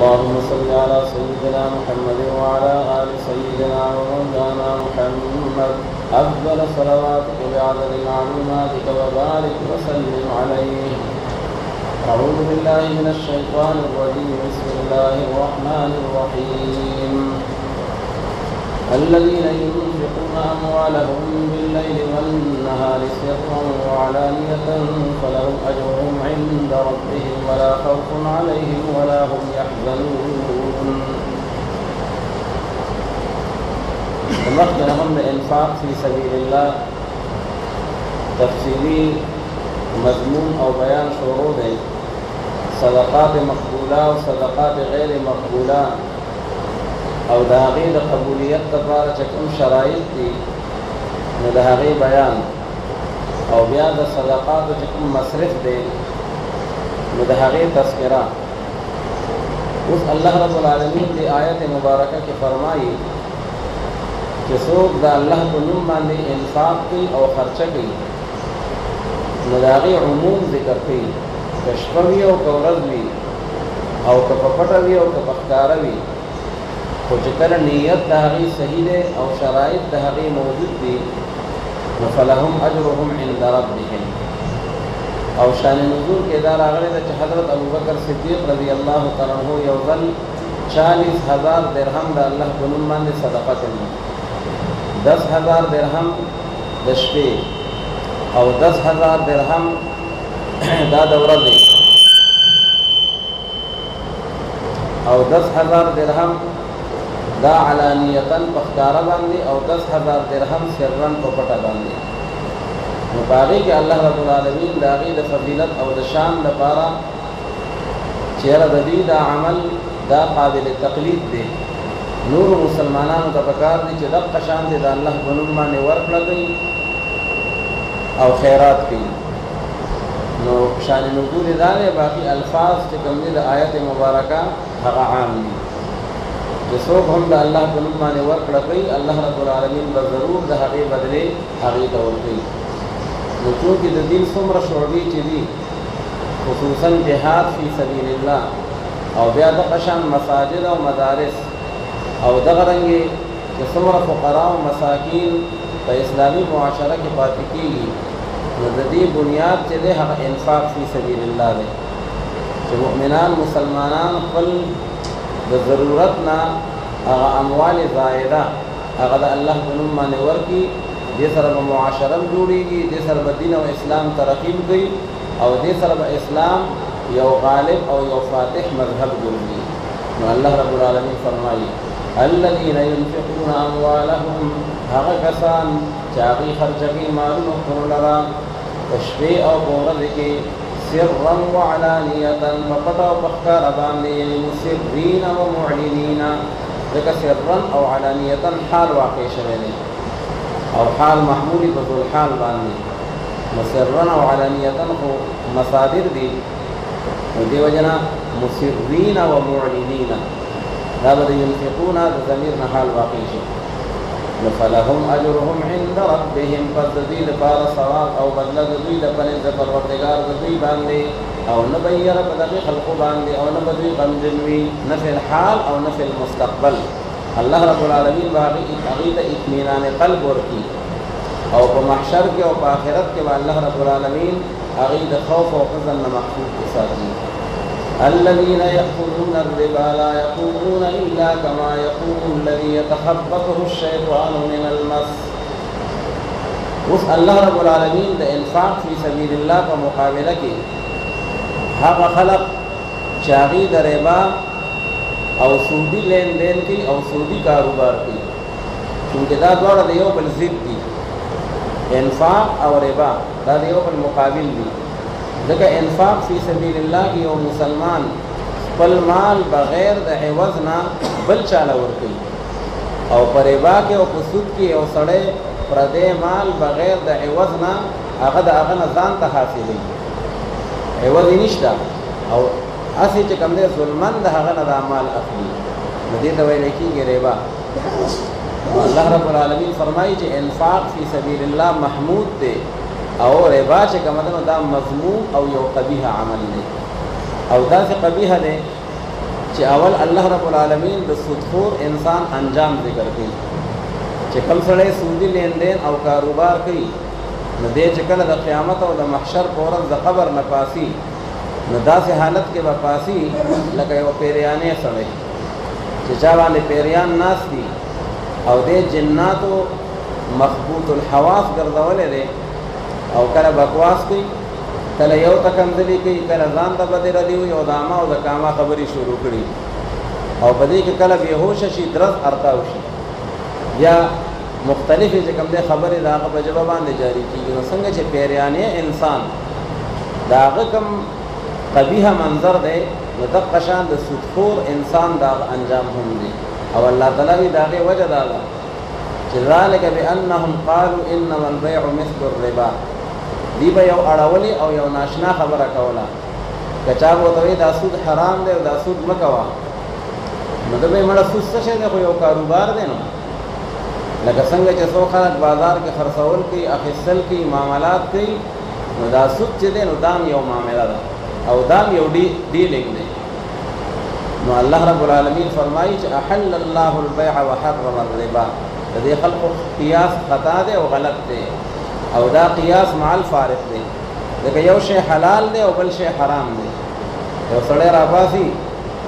اللهم صل على سيدنا محمد وعلى آل سيدنا ومولانا محمد أفضل صلواتك بعدد معلوماتك وبارك وسلم عليه. أعوذ بالله من الشيطان الرجيم. بسم الله الرحمن الرحيم. الذين ينفقون أموالهم بالليل والنهار سرا وعلانية فلهم أجرهم عند ربهم ولا خوف عليهم ولا هم يحزنون. مخکې هم د انفاق فی سبیل الله تفصیلی مضمون او بیان شروع دی. صدقات مقبوله او صدقات غیر مقبوله او د هغې د قبولیت لپاره چې کوم شرایط دي نو د هغې بیان او بیا د صدقاتو چې کوم مصرف دی نو د هغې تذکره. اوس الله رب العالمین د آیت مبارکه کې فرمایي چې څوک د الله په نوم باندې انفاق کوي او خرچه کوي نو د هغې عموم ذکر کوي، که شپه وي او که ورځ وي او که په پټه وي او که په ښکاره وي، خو چې کله نیت د هغې صحیح دی او شرایط د هغې موجود دي نو فلهم اجرهم عند ربهم. او شان نزول کې دا راغلی ده چې حضرت ابوبکر صدیق رضی الله تعالی عنہ یو ځل 40,000 درهم د الله په نوم باندې صدقه کړي. 10,000 درهم د شپې او 10,000 درهم دا د ورځې او 10,000 درهم دا علانیتاً په ښکاره باندې او 10,000 درهم سرًا په پټه باندې. نو په هغې کې الله رب العالمین د هغې د فضیلت او د شان لپاره چې یاره د دوی دا عمل دا قابل تقلید دی، نورو مسلمانانو ته پکار دی چې دغه شان دی د الله په نوم باندې ورکړه کوي او خیرات کوي. نو شان نزول یې دا دی، باقي الفاظ چې کوم دي د آیت مبارکه هغه عام دي چې څوک هم د الله په نوم باندې ورکړه کوي الله رب العالمین به ضرور د هغې بدلې هغې ته ورکوي. نو چونکې د دین څومره شعبې چې دي خصوصا جهاد فی سبیل الله او بیا دغه شان مساجد او مدارس او دغه رنګې چې څومره فقرا او مساکین په اسلامي معاشره کې پاتې کېږي نو د دې بنیاد چې دی هغه انفاق فی سبیل الله دی چې مؤمنان مسلمانان خپل د ضرورت نه هغه اموال زائده هغه د الله په نوم باندې ورکړي. دې سره به معاشره هم جوړېږي، دې سره به دین او اسلام ترقي کوي او دې سره به اسلام یو غالب او یو فاتح مذهب ګرځي. نو الله رب العالمین فرمایي الذین ينفقون اموالهم، هغه کسان چې هغوی خرچه کوي مالونه خپلو لره په شپې او په ورځې کې سرًا وعلانیةً په پټه او په ښکاره باندې، یعنې مسرین و معلنین. ځکه سرًا او علانیةً حال واقع شوی دی او حال محمولي په ذو الحال باندې، نو سرًا او علانیةً خو مصادر دي نو دې وجه نه مسرین و معلنین دا به د ينفقون د ضمیر نه حال واقع شي. نو فلهم اجرهم عند ربهم، پس د دوی لپاره ثواب او بدله د دوی د پنځ د پروردګار د دوی باندې او نه به یره په دغې خلقو باندې او نه به دوی غمجن وي نه فی الحال او نه فی المستقبل. الله رب العالمین به هغې ته اطمینان قلب ورکړي او په محشر کې او په آخرت کې به الله رب العالمین هغې د خوف او حزن نه محفوظ وساتي. الذين يأكلون الربا لا يقومون إلا كما يقوم الذي يتخبطه الشيطان من المس. اوس الله رب العالمین د انفاق فی سبیل الله په مقابله کې هغه خلق چې هغې د ربا او سودی لین دین کوي او سودی کاروبار کوي، چونکې دا دواړه د یو بل ضد دي، انفاق او ربا دا د یو بل مقابل دي. ځکه انفاق فی سبیل الله کې یو مسلمان خپل مال بغیر د عوض نه بل چاله ورکوي او په ربا کې او په سود کې یو سړی پردی مال بغیر د عوض نه هغه د هغه نه ځان ته حاصلوي، عوض یې نشته او هسې چې کوم دی ظلمن د هغه نه دا مال اخلي، نو دې ته ویلی کېږي ربا. الله رب العالمین فرمایي چې انفاق فی سبیل الله محمود دی او ربا چې کوم دا مذموم او یو قبیح عمل دی او داسې قبیح دی چې چې اول الله رب العالمین د سودخور انسان انجام ذکر کوي چې کوم سړی سودي لیندین او کاروبار کوي نو دې چې کله د قیامت او د محشر په ورځ د قبر نه پاسي نو داسې حالت کې به پاسي لکه یو پیریانې سړی چې چا باندې پیریان ناست دي او دې جناتو مخبوط الحواس ګرځولی دی او کله بکواس کوي کله یو تکندلی کوي کله ځان ته بدې ردي وي او د عامه او د کامه خبرې شروع کړي او په دې کې کله بېهوشه شي درز ارتاو شي یا مختلفې چې کوم دی خبرې د هغه په ژبه باندې جاري کېږي نو څنګه چې پیریانې انسان د هغه کوم قبیحه منظر دی نو دقه شان د سودخور انسان د هغه انجام هم دی او الله تعالی وایي د هغې وجه دا ده چې ذلک بانهم قالوا انما البیع مثل الربا دی به یو اړولې او یو ناشنا خبره کوله که چا به ورته وایي دا سود حرام دی او دا سود مه کوه نو ده به یې مړه سود څه شی دی خو یو کاروبار دی نو لکه څنګه چې څو خلک بازار کې خرڅول کوي اخیستل کوي معاملات کوي نو دا سود چې دی نو دام یو معامله ده او دام یو ډیلینګ دی نو الله رب العالمین فرمایي چې احل الله البيع وحرم الربا د دې خلقو قیاس خطا دی او غلط دی او دا قیاس مع الفارق دی لکه یو شی حلال دی او بل شی حرام دی یو سړی راباسي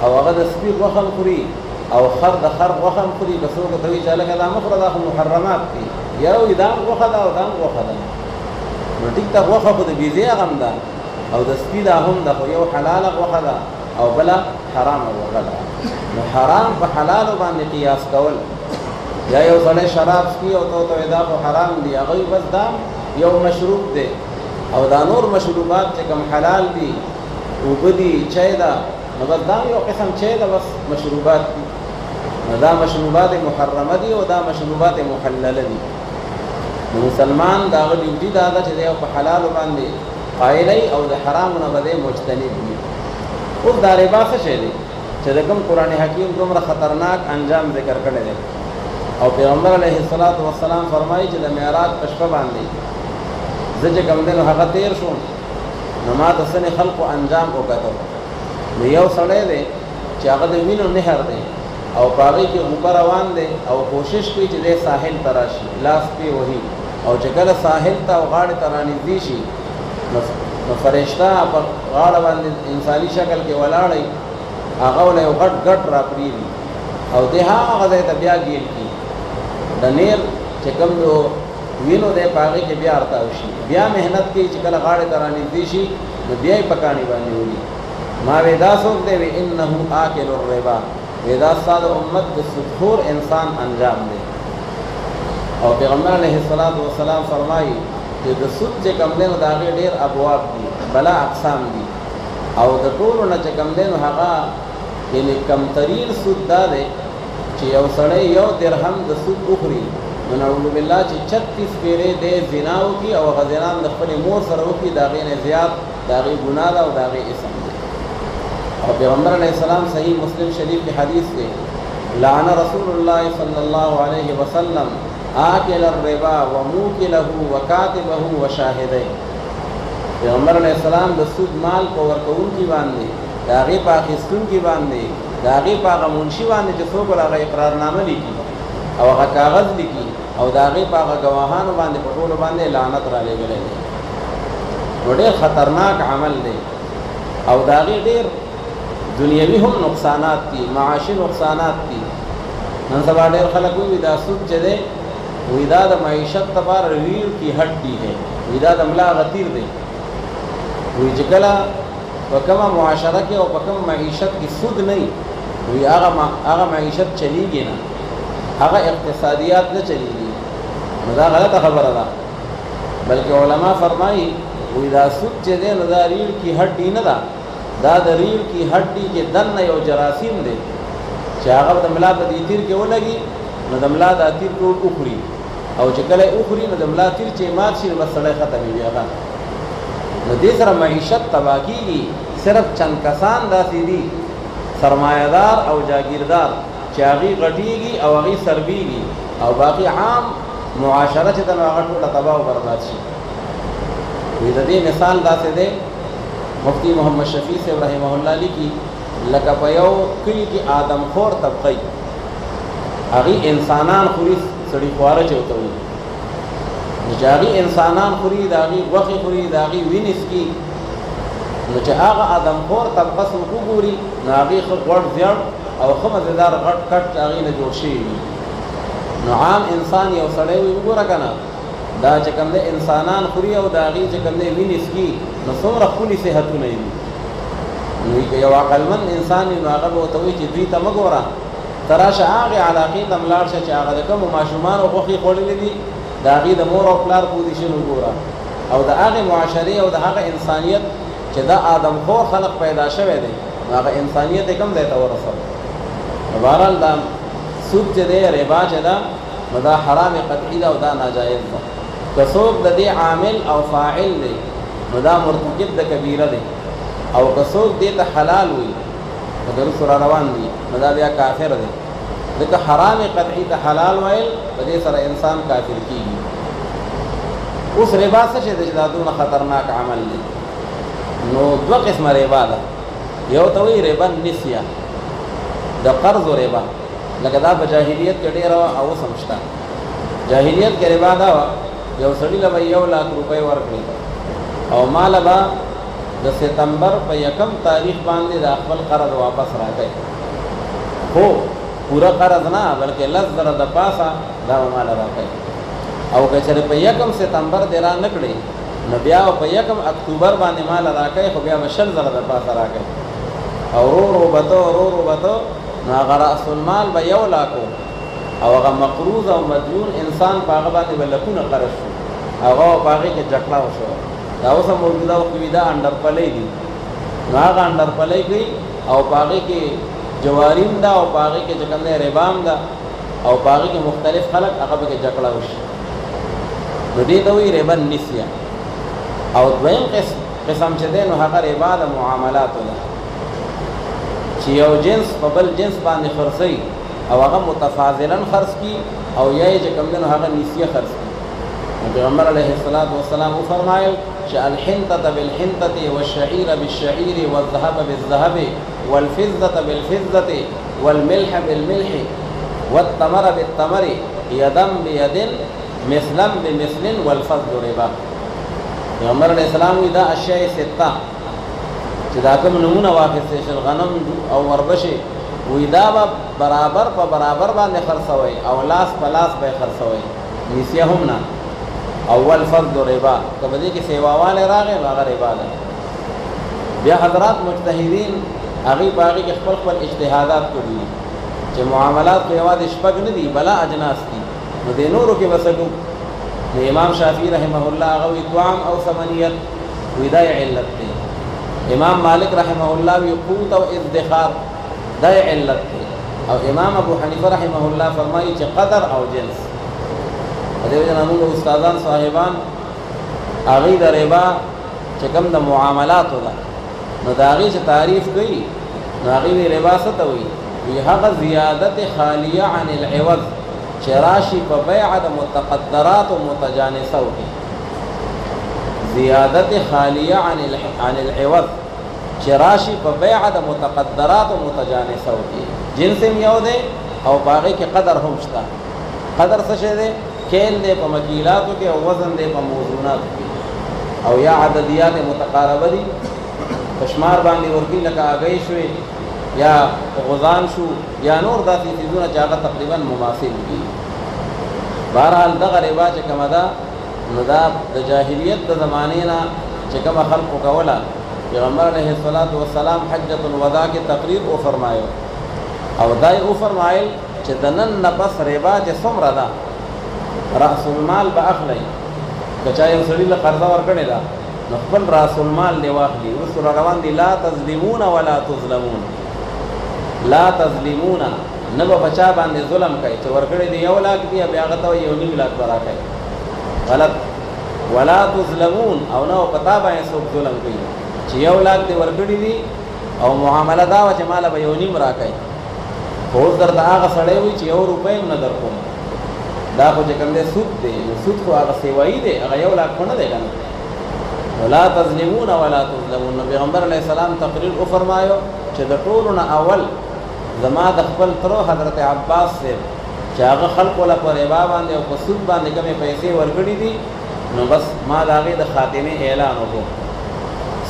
او هغه د سپي غوښه خوري او خر د خر غوښه خوري که څوک ورته وایي چې هلکه دا مه خوره دا خو محرمات دي یا وایي دا هم غوښه ده او دا هم غوښه ده نو ټیک ده غوښه خو د بیزې هغه هم ده او د سپي دا هم ده خو یو حلاله غوښه ده او بله حرامه غوښه ده نو حرام په حلالو باندې قیاس کول یا یو سړی شراب څکي او ته ورته وایي دا خو حرام دي هغه وایي بس دا یو مشروب دی او دا نور مشروبات چې کوم حلال دي اوبه دي چای ده نو بس دا یو قسم چای ده بس مشروبات دي نو دا مشروبات محرمه دي او دا مشروبات محلله دي نو مسلمان دا هغه ډیوټي دا ده چې دی په حلالو باندې قایلی او د حرامو نه به دی مجتنب وي اوس دا ربا څه شی دی چې د کوم قرآن حکیم دومره خطرناک انجام ذکر کړی دی او پیغمبر علیه السلام فرمایي چې د معراج په شپه باندې زه چې کوم دی نو هغه تیر شوم نو ما ته ځینې خلقو انجام وکتل نو یو سړی دی چې هغه د وینو نهر دی او په هغې کې اوبه روان دی او کوشش کوي چې دی ساحل ته راشي لاس پې وهي او چې کله ساحل ته او غاړې ته رانږدې شي نو فرشته په غاړه باندې انساني شکل کې ولاړی هغه وله یو غټ غټ راپرېږي او دی هغه ځای ته بیا ګیر کړي د نیر چې کوم نو وینو دی په هغې کې بیا ارتاو شي بیا محنت کوي چې کله غاړې ته رانږدې شي نو بیا یې په کاڼي باندې ولي ما وی دا څوک دی وی انه آکل الربا وی دا ستا د امت د سودخور انسان انجام دی او پیغمبر علیه السلام فرمایي چې د سود چې کوم دی نو د هغې ډېر ابواب دي بلا اقسام دي او د ټولو نه چې کوم دی نو هغه یعنې کمترین سود دا دی چې یو سړی یو درهم د سود وخوري نو نعوذ بالله چې 36 پیرې دی زنا وکړي او هغه زنا د خپلې مور سره وکړي د هغې نه زیات د هغې ګناه ده او د هغې اسم دی او پیغمبر علیه السلام صحیح مسلم شریف کی حدیث دی لعن رسول الله صلی الله علیه وسلم آکل الربا وموکله وکاتبه وشاهده پیغمبر علیه السلام د سود مال په ورکوونکي باندې د هغې په اخیستونکي باندې د هغې په هغه منشي باندې چې څوک هغه اقرارنامه لیکي او هغه کاغذ لیکي او د هغې په هغه ګواهانو باندې په ټولو باندې لعنت رالیږلی دی نو ډېر خطرناک عمل دی او د هغې ډېر دنیوي هم نقصانات دي معاشي نقصانات دي نن سبا ډېر خلک وایي دا سود چې دی وایي دا د معیشت لپاره ریړ کی هډ دی وایي دا د ملا هغه تیر دی وایي چې کله په کومه معاشره کې او په کومه معیشت کې سود نه وي وایي هغه معیشت چلیږي نه هغه اقتصادیات نه چلیږي نو دا غلطه خبره ده بلکې علما فرمایي وایي دا سود چې دی نو دا ریړ کی هډ نه ده دا د ریړ کی هډې کې دننه یو جراثیم دی چې هغه د ملا په دې تیر کې ولګي نو د ملا دا تیر ټول وخوري او چې کله یې وخوري نو د ملا تیر چې مات شي نو بس سړی ختم وي هغه نو دې سره معیشت تباه کېږي صرف چند کسان داسې دي سرمایهدار او جاگیردار چې هغې غټېږي او هغې سربېږي او باقي عام معاشره چې ده نو هغه ټوله تباه او برباد شي وایي د دې مثال داسې دی مفتی محمد شفیع صاحب رحمه الله لیکي لکه په یو کلي کې آدم خور طبقه هغې انسانان خوري سړي خواره چې ورته وایي نو چې هغې انسانان خوري د هغې غوښې خوري د هغې وینې څکي نو چې هغه آدم خور طبقه څوک وګوري نو هغې ښه غوړ زیړ او ښه مزېدار غټ کټ هغې نه جوړ شوي وي نو عام انسان یو سړی وي وګوره که نه دا چې کوم دی انسانان خوري او د هغې چې کوم دی وینې څکي نو څومره ښکلي صحتونه یې وي نو یو عقلمند انسان وي نو هغه به ورته وایي چې دوی ته مه ګوره ته راشه هغې علاقې ته ولاړ شه چې هغه د کومو ماشومانو غوښې خوړلې دي د هغې د مور او پلار پوزیشن وګوره او د هغې معاشرې او د هغه انسانیت چې دا آدم خور خلق پیدا شوی دی نو هغه انسانیت یې کوم ځای ته ورسوي نو بهرحال دا سود چې دی ربا چې ده نو دا حرام قطعي ده او دا ناجایز ده که څوک د دې عامل او فاعل دی نو دا مرتکب د کبیره دی او که څوک دې ته حلال وي نو درس را روان دي نو دا بیا کافر دی ځکه حرام قطعي ته حلال ویل په دې سره انسان کافر کېږي اوس ربا څه شی دی چې دا دونه خطرناک عمل دی نو دوه قسمه ربا ده یو ته وایي ربا نسیه د قرض و ربا لکه دا په جاهلیت کې ډېره وه او اوس هم شته جاهلیت کې ربا دا وه یو سړي له به 1,00,000 روپۍ ورکړي او ماله به د ستمبر په 1 تاریخ باندې د خپل قرض واپس راکړي خو پوره قرض نه بلکې 10,000 د پاسه دا به ماله راکړي او که چېرې په 1 ستمبر دې را نه کړي نو بیا په 1 اکتوبر باندې ماله راکړي خو بیا به 20,000 د پاسه راکړي او رو بته نو هغه رأس المال به 1,00,000 او هغه مقروض او مدیون انسان په هغه باندې به لکونه قرض شو هغه په هغې کې جګړه وشوه دا اوس هم موجوده وخت کې دا انډرپلی دي نو هغه انډرپلی کوي او په هغې کې جواریم ده او په هغې کې چې کوم دی ربام ده او په هغې کې مختلف خلک هغه به کې جګړه وشي نو دې ته وایي ربا نسیه او دویم قسم چې دی نو هغه ربا د معاملاتو ده چې یو جنس په بل جنس باندې خرڅوي او هغه متفاضلا خرڅ کړي او یا یې چې کوم دی نو هغه نسیه خرڅ کړي پیغمبر علیه الصلاة والسلام وفرمایل چې الحنطة بالحنطة والشعير بالشعير والذهب بالذهب والفضة بالفضة والملح بالملح والتمر بالتمر يدا بيد مثلا بمثل والفضل ربا پیغمبر علیه السلام وی دا اشیاء سته چې دا کوم نمونه واخیستې شل غنم او وربشې وی دا به برابر په برابر باندې خرڅوئ او لاس په لاس به یې خرڅوئ نسیه هم نه اول فرض ربا که په دې کې سیواوالی راغی نو هغه ربا ده بیا حضرات مجتهدین هغوی په هغې کې خپل خپل اجتهادات کړي دي چې معاملات خو یوازې شپږ نه دي بلا اجناس دي نو دې نورو کې به څه کوو نو امام شافعي رحمه الله هغه وي طعام او ثمنیت وی دا یې علت دی امام مالک رحمه الله وی قوت او ادخار دا یې علت دی او امام ابو حنیفه رحمه الله فرمایي چې قدر او جنس دې وجه موږ استادان صاحبان هغې د ربا چې کوم د معاملاتو ده نو د هغې چې تعریف کوي نو هغې وی ربا څه ته وایي وی هغه زیادت خالیه عن العوض چې راشي په بیع د متقدراتو متجانسه وکړي زیادت خالیه عن العوض چې راشي په بیع د متقدراتو متجانسه وکړي جنس هم یو دی او په هغې کې قدر هم شته قدر څه شی دی کیل دی په مکیلاتو کې او وزن دی په موزوناتو کې او یا عددیات متقاربه دي په شمار باندې ورکي لکه هګۍ شوې یا غزان شو یا نور داسې څیزونه چې هغه تقریبا مماثل دي بهرحال دغه ربا چې کومه ده نو دا د جاهلیت د زمانې نه چې کومه خلقو کوله پیغمبر علیه الصلاة والسلام حجة الوداع کې تقریر وفرمایو او دا یې وفرمایل چې د نن نه پس ربا چې څومره ده رأس المال به اخلی که چا یو سړي له قرضه ورکړې ده نو خپل رأس المال دې واخلي وروسته را روان دي لا تظلمون ولا تظلمون لا تظلمون نه به په چا باندې ظلم کوي چې ورکړې دي 1,00,000 دي بیا هغه ته وایي 1,500,000 به راکوي غلط ولا تظلمون او نه په تا باندې څوک ظلم کوي چې 1,00,000 دې ورکړې دي او معامله دا وه چې ماله به 1,500,000 راکوي خو اوس درته هغه سړی وایي چې 1 روپۍ هم نه در کوم دا خو چې کوم دی سود دی نو سود خو هغه سیوایي دی هغه 1,00,000 خو نه دی که نه ولا تظلمون ولا تظلمون نو پیغمبر علیه السلام تقریر وفرمایو چې د ټولو نه اول زما د خپل تر حضرت عباس سے چې هغه خلق ولا په ربا باندې او په سود باندې کومې پیسې ورکړي دي نو بس ما د هغې د خاتمې اعلان وکړو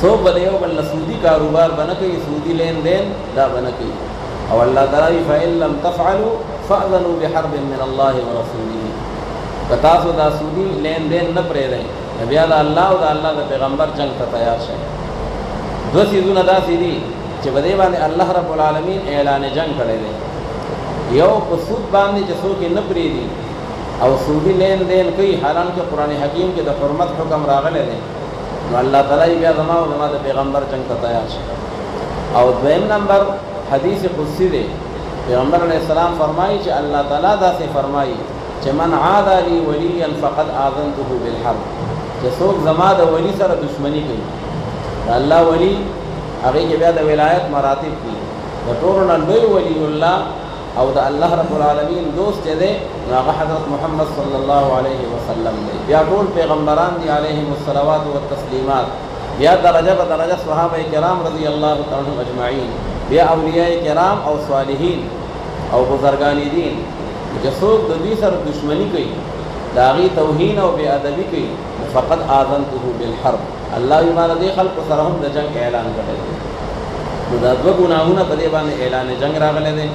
څوک به د یو بل نه سودي کاروبار به نه کوي سودي لین دین دا به نه کوي او الله تعالی فإن لم تفعلوا فأذنوا بحرب من الله ورسوله که تاسو دا سودي لین دین نه پرېږدئ نو بیا د الله او د الله د پیغمبر جنګ ته تیار شئ دوه څیزونه داسې دي چې په دې باندې الله رب العالمین اعلان جنګ کړی دی یو په سود باندې چې څوک یې نه پرېږدي او سودي لین دین کوي حالانکه قرآن حکیم کې د حرمت حکم راغلی دی نو الله تعالی بیا زما او زما د پیغمبر جنګ ته تیار شي او دویم نمبر حدیث قدسی دی پیغمبر علیہ السلام فرمایي چې الله تعالی داسې فرمایي چې من عاد لی ولیا فقد آذنته بالحرب چې څوک زما د ولی سره دشمنی کوي د الله ولی هغې کې بیا د ولایت مراتب دي د ټولو نه لوی ولی الله او د الله رب العالمین دوست چې دی نو هغه حضرت محمد صلی الله علیه وسلم دی بیا ټول پیغمبران دي علیهم الصلوات والتسلیمات بیا درجه به درجه صحابه کرام رضی الله تعالی عنهم اجمعین بیا اولیاء کرام او صالحین او بزرگان دین چې څوک د دوی سره دشمنی کوي د هغې توهین او بې ادبي کوي فقد آذنته بالحرب الله یې ما د دې خلکو سره هم د جنګ اعلان کړی دی نو دا دوه ګناهونه په دې باندې اعلان جنګ راغلی دی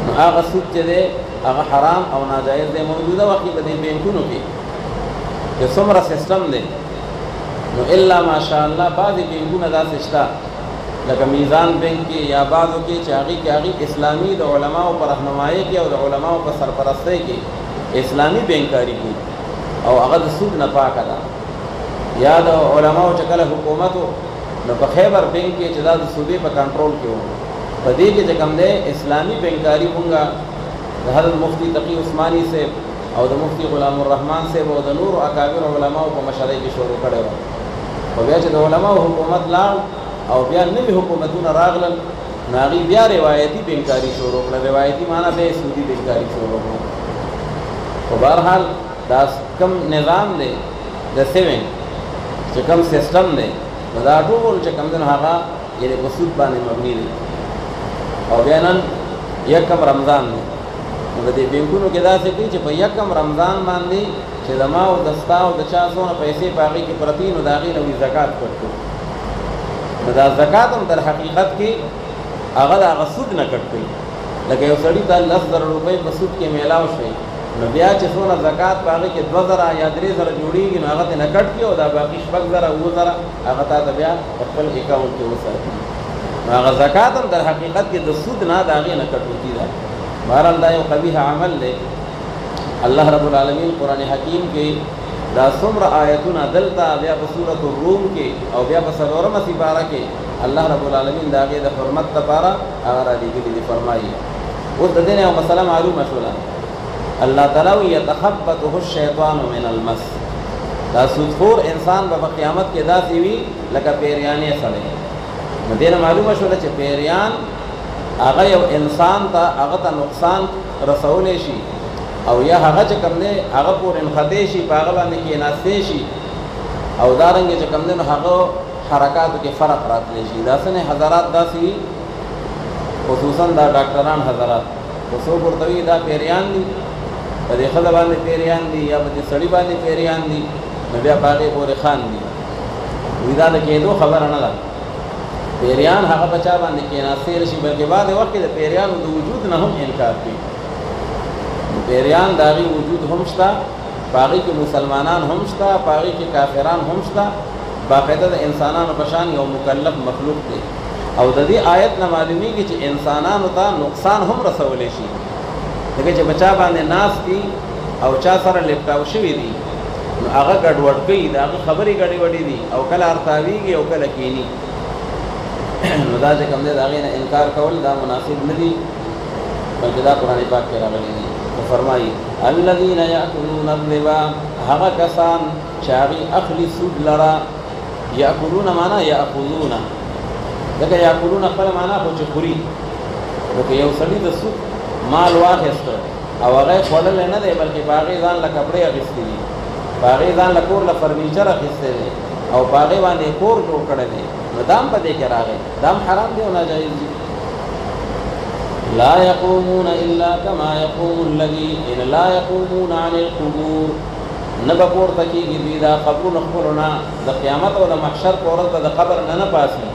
نو هغه سود چې دی هغه حرام او ناجایز دی موجوده وخت کې په دې بینکونو کې چې څومره سیسټم دی نو الا ماشاءالله بعضې بینکونه داسې شته لکه میزان بینک کې یا بعضو کې چې هغې اسلامي د علماو په رهنمایۍ کې او د علماو په سرپرستۍ کې اسلامي بینکاري کوي او هغه د سود نه پاکه ده یا د علماو چې کله حکومت نو په خیبر بینک کې چې دا د صوبې په کنټرول کې و په دې کې چې کوم دی اسلامي بینکاري مونږه د حضرت مفتی تقی عثماني صاحب او د مفتی غلام الرحمن صاحب او د نورو اکابر علماو په مشرۍ کې شروع کړی و خو بیا چې د علماو حکومت لاړ او بیا نوي حکومتونه راغلل نو هغې بیا روایتي بینکاري شروع کړه روایتي معنا بیا سودي بینکاري شروع کړه خو بهرحال دا کم نظام دی د سیوینګ چې کم سیسټم دی نو دا ټول چې کوم دی نو هغه یعنې په سود باندې مبني دی او بیا نن یکم رمضان دی نو د دې بینکونو کې داسې کوي چې په یکم رمضان باندې چې زما او د ستا او د چا څونه پیسې په هغې کې پرتې نو د هغې نه وي زکات کټ کړو نو دا زکات هم در حقیقت کې هغه د هغه سود نه کټ کوي لکه یو سړي ته 10,000 روپۍ په سود کې میلاو شوی نو بیا چې څونه زکات په هغې کې 2,000 یا 3,000 جوړېږي نو هغه ترې نه کټ کړي او دا باقي 6,000 7,000 هغه تا ته بیا په خپل اکاونټ کې وساتي نو هغه زکات هم در حقیقت کې د سود نه د هغې نه کټوتي ده بهرحال دا یو قبیح عمل دی الله رب العالمین قرآن حکیم کې دا څومره آیتونه دلته بیا په سورة الروم کې او بیا په 4مه سپاره کې الله رب العالمین د هغې د حرمت دپاره هغه رالیږلي دي فرمایي اوس د دې نه یو مسله معلومه شوله الله تعالی یتخبطه الشیطان من المس دا سودخور انسان به په قیامت کې داسې وي لکه پیریانې سړی نو دې نه معلومه شوله چې پیریان هغه یو انسان ته هغه ته نقصان رسولی شي او یا هغه چې کوم دی هغه پورې نښتې شي په هغه باندې کېناستې شي او دارنګې چې کوم دی نو هغه حرکاتو کې فرق راتلی شي داسې نه حضرات داسې وي خصوصا دا ډاکټران حضرات خو څوک ورته وي دا پیریان دي په دې ښځه باندې پیریان دي یا په دې سړي باندې پیریان دي نو بیا په هغې پورې خان دي وي دا د کېدو خبره نه ده پیریان هغه په چا باندې کېناستې شي بلکې بعضې وخت کې د پیریانو د وجود نه هم انکار کوي پیریان د هغې وجود هم شته په هغې کې مسلمانان هم شته په هغې کې کافران هم شته باقاعده د انسانانو په شان یو مکلف مخلوق دی او د دې آیت نه معلومیږي چې انسانانو ته نقصان هم رسولی شي ځکه چې په چا باندې ناست دي او چا سره لپټاو شوي دي نو هغه ګډوډ کوي د هغه خبرې ګډوډې دي او کله ارتاویږي او کله کیني نو دا چې کوم دی د هغې نه انکار کول دا مناسب نه دي بلکې دا قرآن پاک کې راغلی دي فرمایي الذين يأكلون الربا هغه کسان چې هغې اخلي سود لره یأکلون معنا یأخذون ځکه یأکلون خپله معنا خو چې خوري لکه یو سړي د سود مال واخیسته او هغه یې خوړلی نه دی بلکې په هغې ځان له کپړې اخیستې دي په هغې ځان له کور له فرنیچر اخیستی دی او په هغې باندې کور جوړ کړی دی دام پدې کې راغی دام حرام دی او ناجایز دی لا يقومون الا كما يقوم الذي ان لا يقومون عن القبور نبپور تکیږي دوی دا قبرونه خپلونه د قیامت او د محشر په ورځ د قبر نه پاسي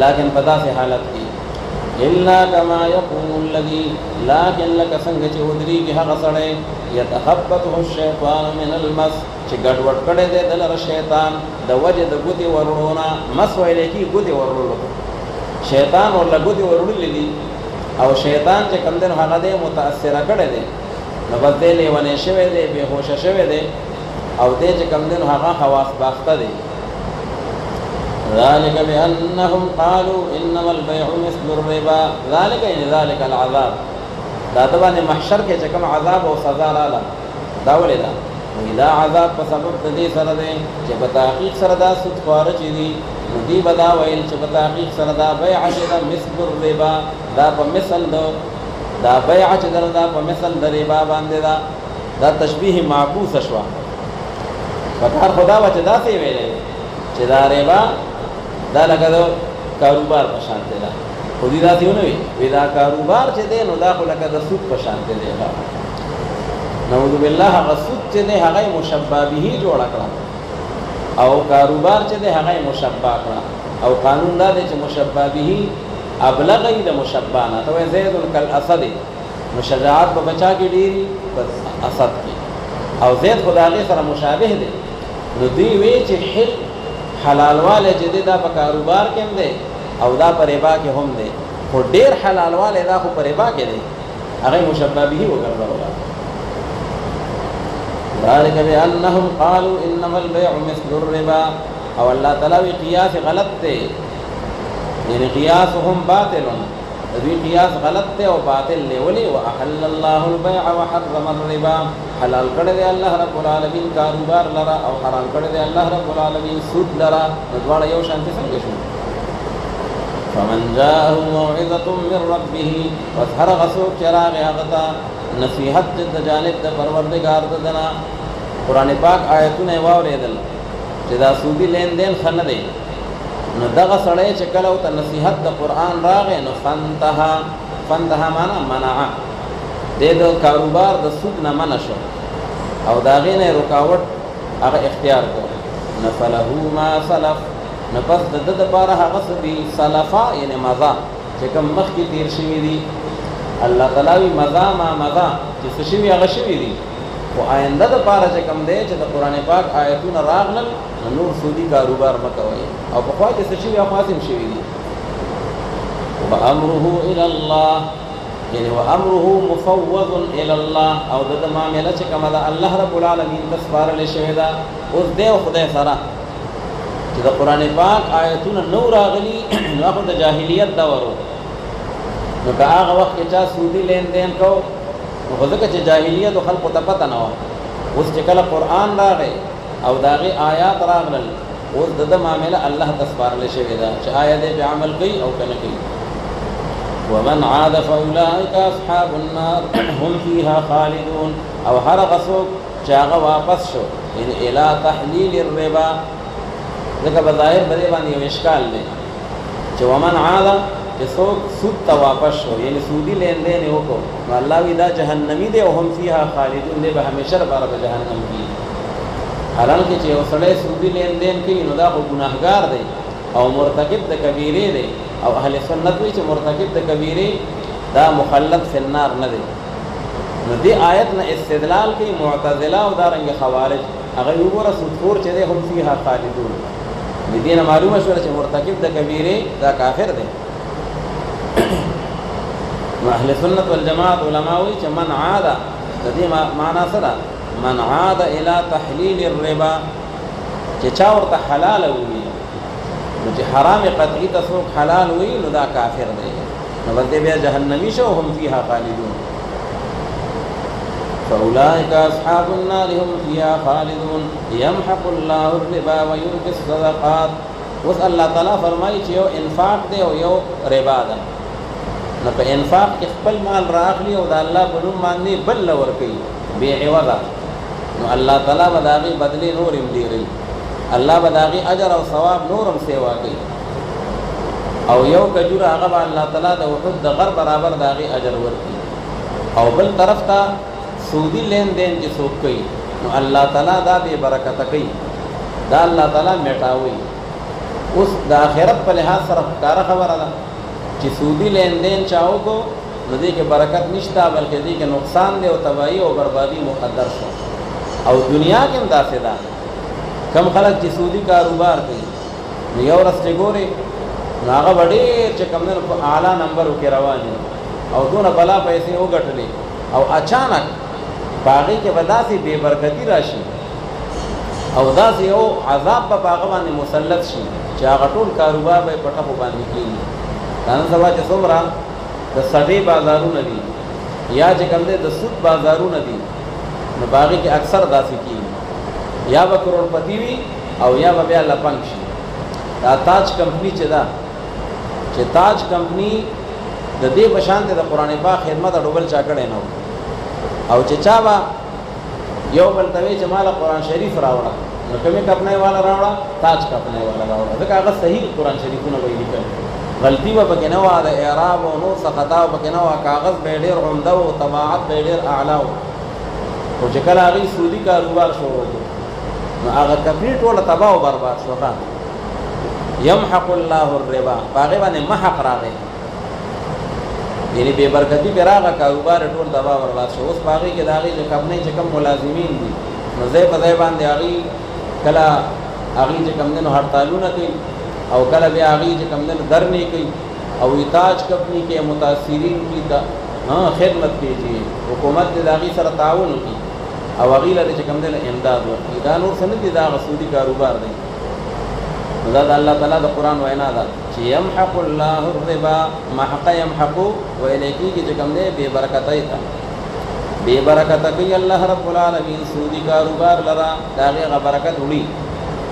لكن په داسې حالت کې الا كما يقوم الذي لكن لك څنګه چې ودريږي هغه سړی يتخبطه الشيطان من المس چې ګډوډ کړي دی دلته شیطان د وجه د ګوتې ورونه مس ویل کی ګوتې ورولو شیطان ور لګوتې ورولې دي او شیطان چې کوم دین هغه دې متاثر کړي دي نو بدل لیونه شوی دی به هوش شوی دی او دې چې کوم دین هغه حواس باخته دي ذلك بانهم قالوا انما البيع مثل الربا ذلك ان ذلك العذاب دا باندې محشر کې چې کوم عذاب او سزا رااله دا ولې دا دا عذاب په سبب د دې سره دی چې په تحقیق سره دا سود خارج دي نو دی بدا ویل چې په تحقیق سره دا بیع چې دا مثل الربا دا په مثل دا بیع چې دا په مثل د ربا باندې دا تشبیه معکوس شوا فکر خدا و چې دا څه ویلې چې دا ربا دا لکه دا کاروبار په شان دی خو دې دا دیونه وی دا کاروبار چې دی نو دا خو لکه د سود په شان دی نعوذ بالله هغه سود چې دی هغه مشبہ به جوړ کړه او کاروبار چې دی هغه مشبہ کړه او قانون دا دی چې مشبہ به ابلغ د مشبہ نه ته زید الاسد مشجاعت په بچا کې ډیری بس اسد کې او زید خدای سره مشابه دی نو دی وی چې حلال والے چې دا په کاروبار کې هم دی او دا په ربا کې هم دی خو ډیر حلال والے دا خو په ربا کې دی هغه مشبہ به وګرځول ذلك بأنهم قالوا إنما البيع مثل الربا او الله تعالی قیاس غلط ته یعنی قیاسهم باطل دوی قیاس غلط ته او باطل له ولي واحل الله البيع وحرم الربا حلال کړی دی الله رب العالمین کاروبار لرا او حرام کړی دی الله رب العالمین سود لرا دواړه یو شان څنګه شو فمن جاءه موعظة من ربه وظهر غسوق چراغ هغتا نصیحت د جانب د پروردگار دنا قران پاک آیتونه واوریدل چې دا سودی لین دین خنه دی نو دغه سړی چې کله او ته نصیحت د قران راغې نو فنتها معنا منع د کاروبار د سود نه منع شو او دا غینه رکاوټ هغه اختیار کړ نفله ما سلف نفس د لپاره هغه سدي سلفا یعنی مزا چې کوم مخکې تیر شوی دی الله تعالی مزا ما مزا چې څه شوی هغه شوی دی او آینده د لپاره چې کوم دی چې د قران پاک آیتونه راغلل نور سودی کاروبار مکوي او په خوا کې څه شوی هغه خاصم شوی دی وامره الى الله یعنی وامره مفوض الى الله او د معاملې چې کومه ده الله رب العالمین د سپارل شوی دا اوس دی خدای سره چې د قران پاک آیتونه نو راغلي نو هغه د جاهلیت دور نو هغه وخت کې چا سودی لین دین کو نو ځکه چې جاهلیت او خلق ته پته نه و اوس چې کله قران راغی او داغه آیات راغلل اوس د معاملې الله تسبارل شوی دا چې آیات به عمل کوي او کنه کوي ومن عاد فاولئك اصحاب النار هم فيها خالدون او هر غسوک چې هغه واپس شو ان الى تحلیل الربا ځکه بظاهر بری باندې یو اشکال دی چې ومن عاد چې څوک سود ته واپس شو یعنی سودی لین دین وکړو نو الله وی دا جهنمی دی او هم فيها خالدون دی به همیشه لپاره په جهنم کې حالانکه چې یو سړی سودی لین دین کوي نو دا خو ګناهګار دی او مرتکب د کبیره دی او اهل سنت وی چې مرتکب د کبیره دا مخلد فی النار نه دی نو دی آیت نه استدلال کوي معتزله او دارنګ خوارج هغه وګوره سودخور چې دی هم فيها خالدون دینه معلومه شو چې مرتکب د کبیره دا کافر دی اهل سنت والجماعت علماء وی چې من عاد د دې معنا سره من عاد الى تحلیل الربا چې چا ورته حلال وي نو چې حرام قطعی تسوق حلال وي نو دا کافر دی نو بده بیا جهنمی شو هم فيها خالدون فاولئك اصحاب النار هم فيها خالدون يمحق الله الربا ويربي الصدقات وس الله تعالی فرمایي چې یو انفاق دی او یو ربا ده نو په انفاق کې خپل مال راغلی او د الله په نوم باندې بل لور کوي بے عوض نو الله تعالی بداغي بدلی نورم دیری الله بداغي اجر او ثواب نورم سیوا کوي او یو کجور هغه به الله تعالی د وحد د غر برابر د هغې اجر ورکړي. او بل طرف ته سودي لین دین چې څوک کوي نو الله تعالی دا بې برکته کوي، دا الله تعالی میټاوي. اوس د آخرت په لحاظ سره ښکاره خبره ده چې سودي لین دین چا وکړو نو دې کې برکت نشته، بلکې دې کې نقصان دی او تباهي او بربادي مقدر شو. او دنیا کې هم داسې ده، کم خلک چې سودي کاروبار کوي نو یو ورځ چې ګورې نو هغه به ډېر چې کوم دی نو په اعلی نمبرو کې روان دي او دونه بلا پیسې وګټلې او اچانک په هغې کې به داسې بې برکتي را شي او داسې یو عذاب به په هغه باندې مسلط شي چې هغه ټول کاروبار به یې په ټپو باندې کېږي. دا نن سبا چې څومره د سټې بازارونه دي یا چې کوم دی د سود بازارونه دي نو په هغې کې اکثر داسې کېږي، یا به کروڑپتی وي او یا به بیا لپنګ شي. دا تاج کمپنی چې ده چې تاج کمپنی د دې په شان د قرآن پاک خدمت ډوبل چا کړی نه و، او چې چا به یو بل ته وایي چې ماله قرآن شریف راوړه نو کومې کپنۍ والا راوړه؟ تاج کپنۍ والا راوړه، ځکه هغه صحیح قرآن شریفونه به یې لیکل، غلطي به پکې نه وه، د اعراب او نور څه خطا به پکې نه وه، کاغذ به یې ډېر عمده و، طباعت به یې ډېر اعلی و. خو چې کله هغې سودي کاروبار شروع کړو نو هغه کمپنۍ ټوله تباه و برباد شوه. یمحق الله الربا، په هغې باندې محق راغی، یعنې بې برکتي پرې راغه، کاروبار ټول تباه برباد شو. اوس په هغې کې د هغې چې کمپنۍ چې کم ملازمین دي نو ځای په ځای باندې هغې کله هغې چې کوم دی نو هړتالونه کوي او کله بیا هغې چې کوم دی نو درنې کوي او تاج کمپنۍ کې متاثرین کی خدمت کوي چې حکومت دې د هغې سره تعاون وکړي او هغې له چې کوم دی نو امداد ورکړي. دا نور څه نه دي، دا هغه سودي کاروبار دی. نو دا د الله تعالی د قرآن وینا ده چې یمحق الله الربا، محق یمحقو ویلی کېږي چې کوم دی بې برکتۍ ته، بې برکته کوي الله رب العالمین سودي کاروبار لره، د هغې هغه برکت وړي.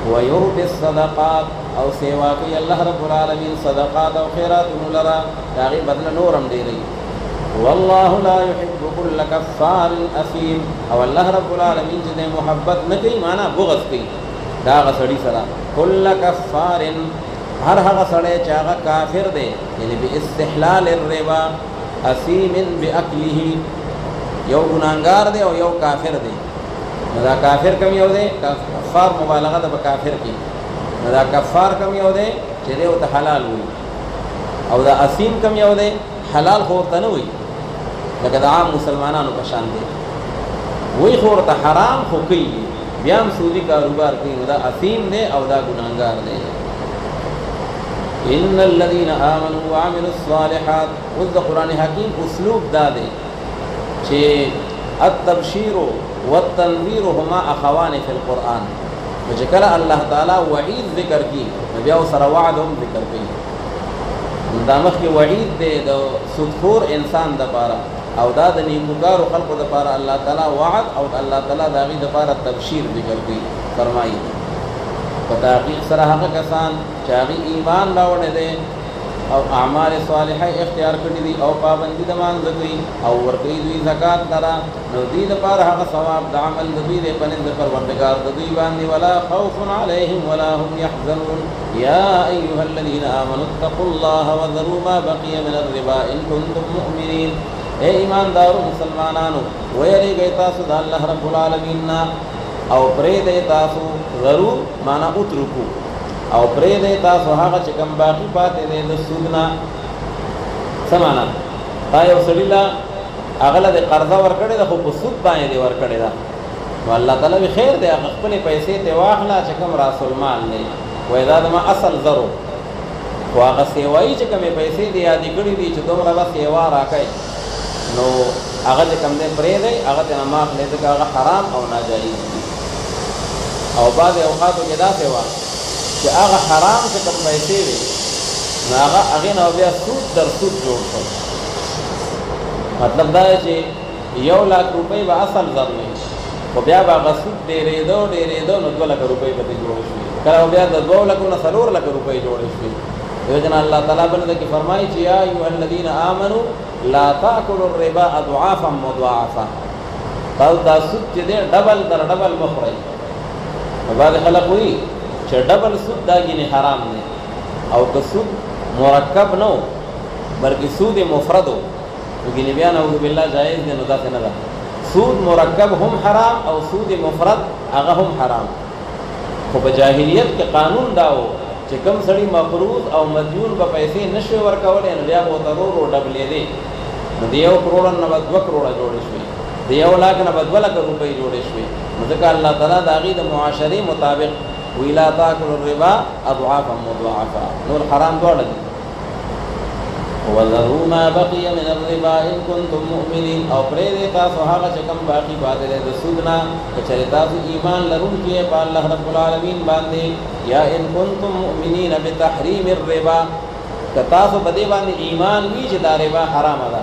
ویربي الصدقات، او سیوا کوي الله رب العالمین صدقات او خیراتونو لره، د هغې بدله نور هم ډېروي. والله لا يحب كل كفار اثیم، او الله رب العالمین چې دی محبت نه کوي، معنا بغض کوي دا هغه سړي سره. کل کفار، هر هغه سړی چې هغه کافر دی، یعنې باستحلال الربا، اثیم باکله، یو ګناهګار دی او یو کافر دی. نو دا کافر کم یو دی؟ کفار مبالغه ده په کافر کې. نو دا کفار کم یو دی چې دی ورته حلال وي، او دا اثیم کم یو دی حلال خو ورته نه وي، لکه د عام مسلمانانو په شان دی، وی خو ورته حرام خو کوي، بیا هم سودي کاروبار کوي، نو دا اثیم دی او دا ګناهګار دی. ان الذين آمنوا وعملوا الصالحات، اوس د قرآن حکیم اسلوب دا دی چې التبشیر والتنذیر هما اخوان فی القرآن. نو چې کله الله تعالی وعید ذکر کړي نو بیا ورسره وعد هم ذکر کوي. دا مخکې وعید دی د سودخور انسان دپاره، او دا د نیکوکارو خلقو دپاره الله تعالی وعد، او الله تعالی د هغې دپاره تبشیر ذکر کوي. فرمایي په تحقیق سره هغه کسان چې هغې ایمان راوړی دی او اعمال صالحه اختیار کړي دي او پابندي د مانځه کوي او ورکوي دوی زکات لره، نو دوی دپاره هغه ثواب د عمل د دوی دی په نزد پروردګار د دوی باندې. ولا خوف علیهم ولا هم یحزنون. یا ایها الذین آمنوا اتقوا الله وذروا ما بقي من الربا ان کنتم مؤمنین. اے ایماندارو مسلمانانو، ویریږئ تاسو د الله رب العالمین نه او پرېږدئ تاسو ضرور معنا اترکو، او پرېږدئ تاسو هغه چې کوم باقي پاتې دی د سود نه. څه معنا؟ تا یو سړي له هغه له د قرضه ورکړې ده، خو په سود باندې دې ورکړې ده، نو الله تعالی وي خیر دی، هغه خپلې پیسې ترې واخله چې کوم راس المال دی، وایي دا زما اصل زرو، خو هغه سیوایي چې کومې پیسې دې یادې کړي دي چې دومره به سیوا راکئ، نو هغه چې کوم دی پرېږدئ، هغه ترې نه مه اخلئ، ځکه هغه حرام او ناجایز دي. او بعضې اوقاتو کې داسې وه چې هغه حرام چې کوم پیسې وي نو هغې نه بیا سود در سود جوړ شو. مطلب دا دی چې 1,00,000 روپۍ به اصل زر وي، خو بیا به هغه سود ډېرېدو نو 2,00,000 روپۍ به ترې جوړې شوې، کله بیا د 2,00,000 نه 4,00,000 روپۍ جوړې شوې. دیو جنا الله تعالی بل دې کې فرمایي چې یا ایها الذین آمنوا لا تاکلوا الربا اضعافا مضاعفا، تاسو دا سود چې دی ډبل در ډبل مخورئ. بعض خلک وایي چې ډبل سود دا ګینې حرام دی، او که سود مرکب نو بلکې سود مفرد وګینه بیا نعوذ بالله جائز دی نو دا څه نه ده سود مرکب هم حرام او سود مفرد هغه هم حرام خو په جاهلیت کې قانون داو چې کم سړی مقروض او مدیون په پیسې نشوي ورکولای نو بیا به ضرور او ډبلې دی نو د 1 کروڑ نه 2 کروڑ جوړ شي د 1 لک نه 2 لک روپۍ جوړ شي نو ځکه الله تعالی د هغې د معاشرې مطابق ویلا تاکل الربا اضعافا مضاعفا نور حرام دواړه دي وذروا ما بقي من الربا ان كنتم مؤمنين او پرې تاسو هغه چې کوم باقی پاتې دی د سود نه که چېرې تاسو ایمان لرونکي یې په الله رب العالمین باندې یا ان كنتم مؤمنين بتحریم الربا که تاسو په دې باندې ایمان وي چې دا ربا حرامه ده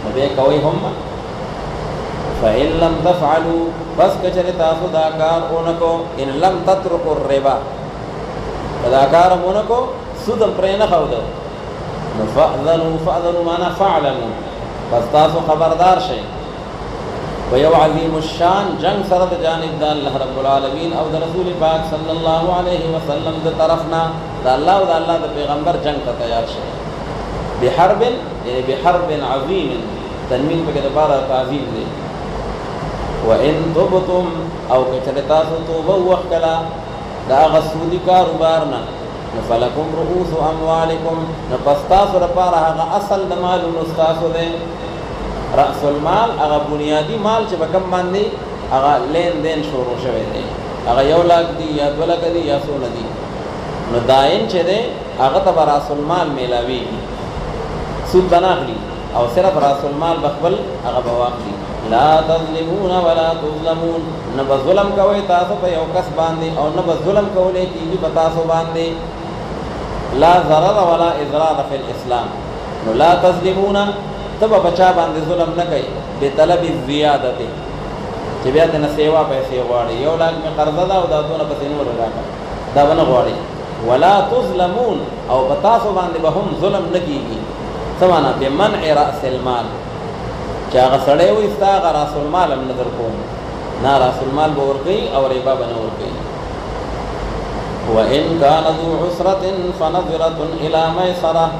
نو بیا کوئ هم فإن لم تفعلوا بس که چېرې تاسو دا کار ونکو ان لم تترکوا الربا دا کار ونکو سود هم پرې نه ښودو فأذنوا معنا فاعلموا بس تاسو خبردار شئ ويو عظیم الشان جنگ سره د جانب د الله رب العالمین او د رسول پاک صلی الله علیه وسلم د طرفنا د الله او د الله د پیغمبر جنگ ته تیار شئ بحرب یعنی بحرب عظیم تنوین په کې د بار تعظیم دی وان تبتم او که تاسو توبه وکړه دا غسودی کاروبار نه فلکم رؤوس اموالکم نپستاسو لپاره هغه اصل د مالونو ستاسو دی رأس المال هغه بنیادی مال چې په کوم باندې هغه لین دین شروع شوی دی هغه 1 لک دی یا 2 لک دی یا څونه دی نو داین چې دی هغه ته رأس المال میلاویږي سود بناخلی او صرف رأس المال بخبل هغه بواخلی لا تظلمون ولا تظلمون نه ظلم کوي تاسو په یو کس باندې او نه ظلم کولای کیږي په تاسو باندې لا ضرر ولا اضرار فی الاسلام نو لا تظلمون تب بچا باندې ظلم نه کوي به طلب الزیاده چې بیا د سیوا پیسې غواړي 1 لک می قرض ده او دا دونه پسې نور راکړه دا ونه غواړي ولا تظلمون او په تاسو باندې به هم ظلم نه کیږي سمانا بمنع راس المال چې هغه سړی وي ستا هغه راس المال هم نه در کوم نه راس المال به ورکوي او ربا به نه ورکوي وإن كان ذو عسرة فنظرة إلى ميسرة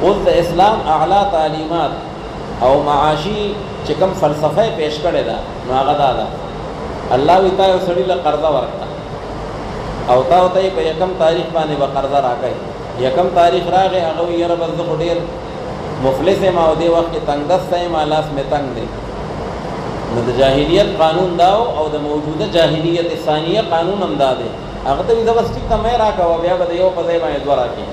اوس د اسلام اعلی تعلیمات او معاشي چې کوم فلسفه پیش کړې ده نو هغه دا ده الله وی تا یو سړي له قرضه ورکړه او تا ته په یکم تاریخ باندې به قرضه راکړي یکم تاریخ راغی هغه یې رب زه ډېر مفلس ما او دی وخت کې تنگ دسته ما لاس می تنگ دی نو د جاهلیت قانون داو او د موجوده جاهلیت ثانیه قانون هم دا دی هغه ته د بس ټیک ته مې راکاو بیا به یو په ځای باندې دوه راکې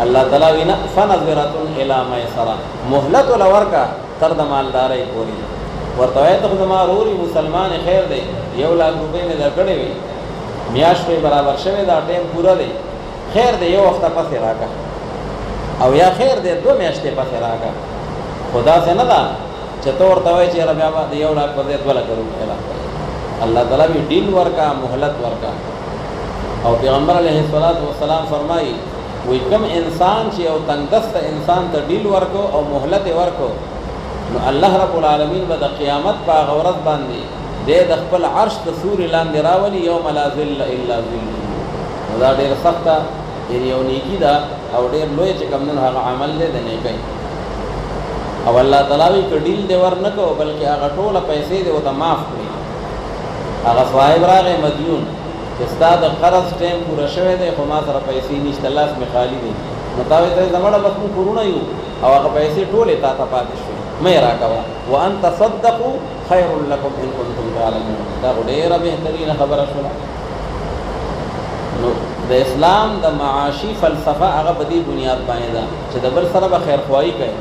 الله تعالی وینا فنظرة الى میسرة مهلت ولورکا تر د مالدارۍ پورې ورته وایي ته زما ورور مسلمان خیر دی 1 لک روپۍ مې درکړې وي میاشت په برابر شوی دا ټیم پوره دی خیر دی یو وخت پسې راکا او یا خیر دی 2 میاشتې پسې راکا خدا سے نه دا چې تو ورته وایي چې بیا به 1 لک په ځای 2 لک روپۍ راکړي الله تعالی وی ډیل ورکا مهلت ورکا او پیغمبر علیه الصلاۃ والسلام فرمایي وی کم انسان چې او تنگدست انسان ته ډیل ورکو او مهلت ورکو نو الله رب العالمین به د قیامت په غورت باندې د خپل عرش د سوري لاندې راولي یوم لا ذل الا ذل نو دا ډېر سخته یو نیکی ده او ډېر لوی چې کوم نن هغه عمل دی د نیکۍ او الله تعالی وی کډیل دی ورنکو بلکې هغه ټوله پیسې دی او ته معاف کړي هغه صاحب راغی مدیون چې ستا د قرض ټیم پوره شوی دی خو ما سره پیسې نشته لاس مې خالي دی نو تا وایي ته زموږ بس موږ کورونه یو او هغه پیسې ټولې تا ته پاتې شوې مې راکوه وان تصدقوا خیر لکم ان کنتم تعلمون دا ډېره بهترینه خبره شوله نو د اسلام د معاشي فلسفه هغه په دې بنیاد باندې ده چې د بل سره به خیرخواهي کوي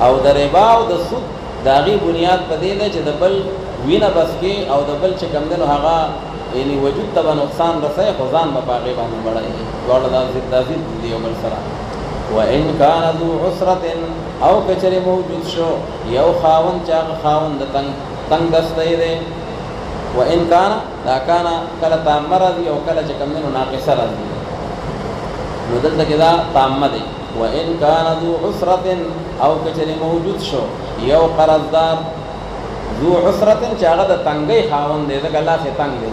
او د ربا او د سود د هغې بنیاد په دې ده چې د بل وینه بس کې او د بل چې کوم دی نو هغه یعنی وجود ته به نقصان رسوي خو ځان به په هغې باندې بړوي دواړه دا ضد دي یو بل سره وان کان ذو عسرة او که چېرې موجود شو یو خاوند چې هغه خاوند د تنګ دستی دی وان کان دا کان کله تامه راځي او کله چې کوم دی نو ناقصه راځي نو دلته کې دا تامه دی وان کان ذو عسرة او که چېرې موجود شو یو قرضدار ذو عسرة چې هغه د تنګۍ خاوند دی ځکه لاس یې تنګ دی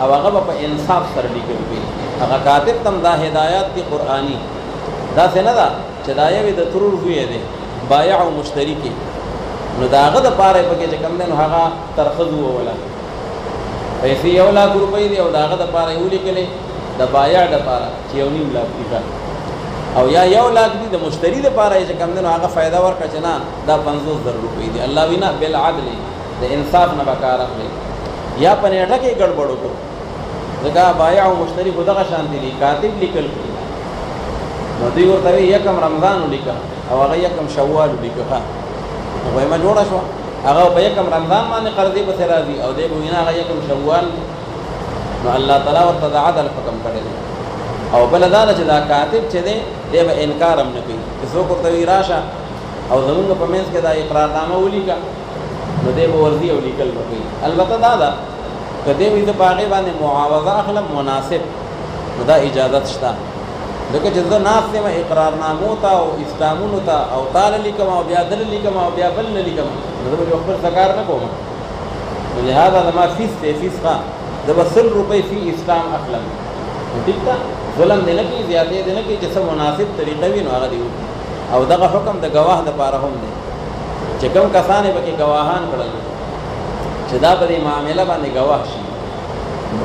او هغه په انصاف سره لیکل وي. هغه کاتب تم دا هدایات دی قرآنی دا څنګه دا چې دا یو د ترور وی دی بایع او مشتری کې نو داغه د پاره پکې چې کم دی نو هغه ترخذ ولا پیسې 1 لک روپۍ دی او داغه د پاره یو لیکلې د بایع د پاره چې 1.5 لک دی او یا 1 لک دی د مشتری د پاره چې کم دی نو هغه فائدہ ورکړي چې نه دا 50,000 روپۍ دی. الله وینا بالعدل د انصاف نه وکړ اخلي یا پنيټه کې ګډوډ وکړو ځکه بایع او مشتری خدغه شان دي کاتب لیکل نو دوی ورته یکم رمضان ولیکه او هغه یکم شوال ولیکه ها وای ما جوړه شو هغه په یکم رمضان باندې قرضې په سر راځي او دې وینا هغه یکم شوال نو الله تعالی ورته عدل حکم کړی او بل دا چې دا کاتب چې دی به انکار هم نه کوي چې څوک ورته راشه او زمونږ په منځ کې دا اقرارنامه ولیکه نو دې به ورځي او لیکل کوي. البته دا کدی وي د باغې باندې معاوضه اخلم مناسب نو دا اجازه شته لکه چې زه ناس ته اقرارنامو ته او اسلامونو ته او تعالی لیکم او بیا دل لیکم او بیا بل لیکم نو زه به خپل ذکر نه کوم لہذا زما فیس ته فیس کا د 100 روپۍ فی اسلام اخلم ٹھیک تا ظلم نه کی زیاتې نه کی چې سم مناسب طریقې وي نو هغه دی او دغه حکم د گواه د پاره هم دی چې کوم کسانې به گواهان کړل چې دا په معاملې باندې گواه شي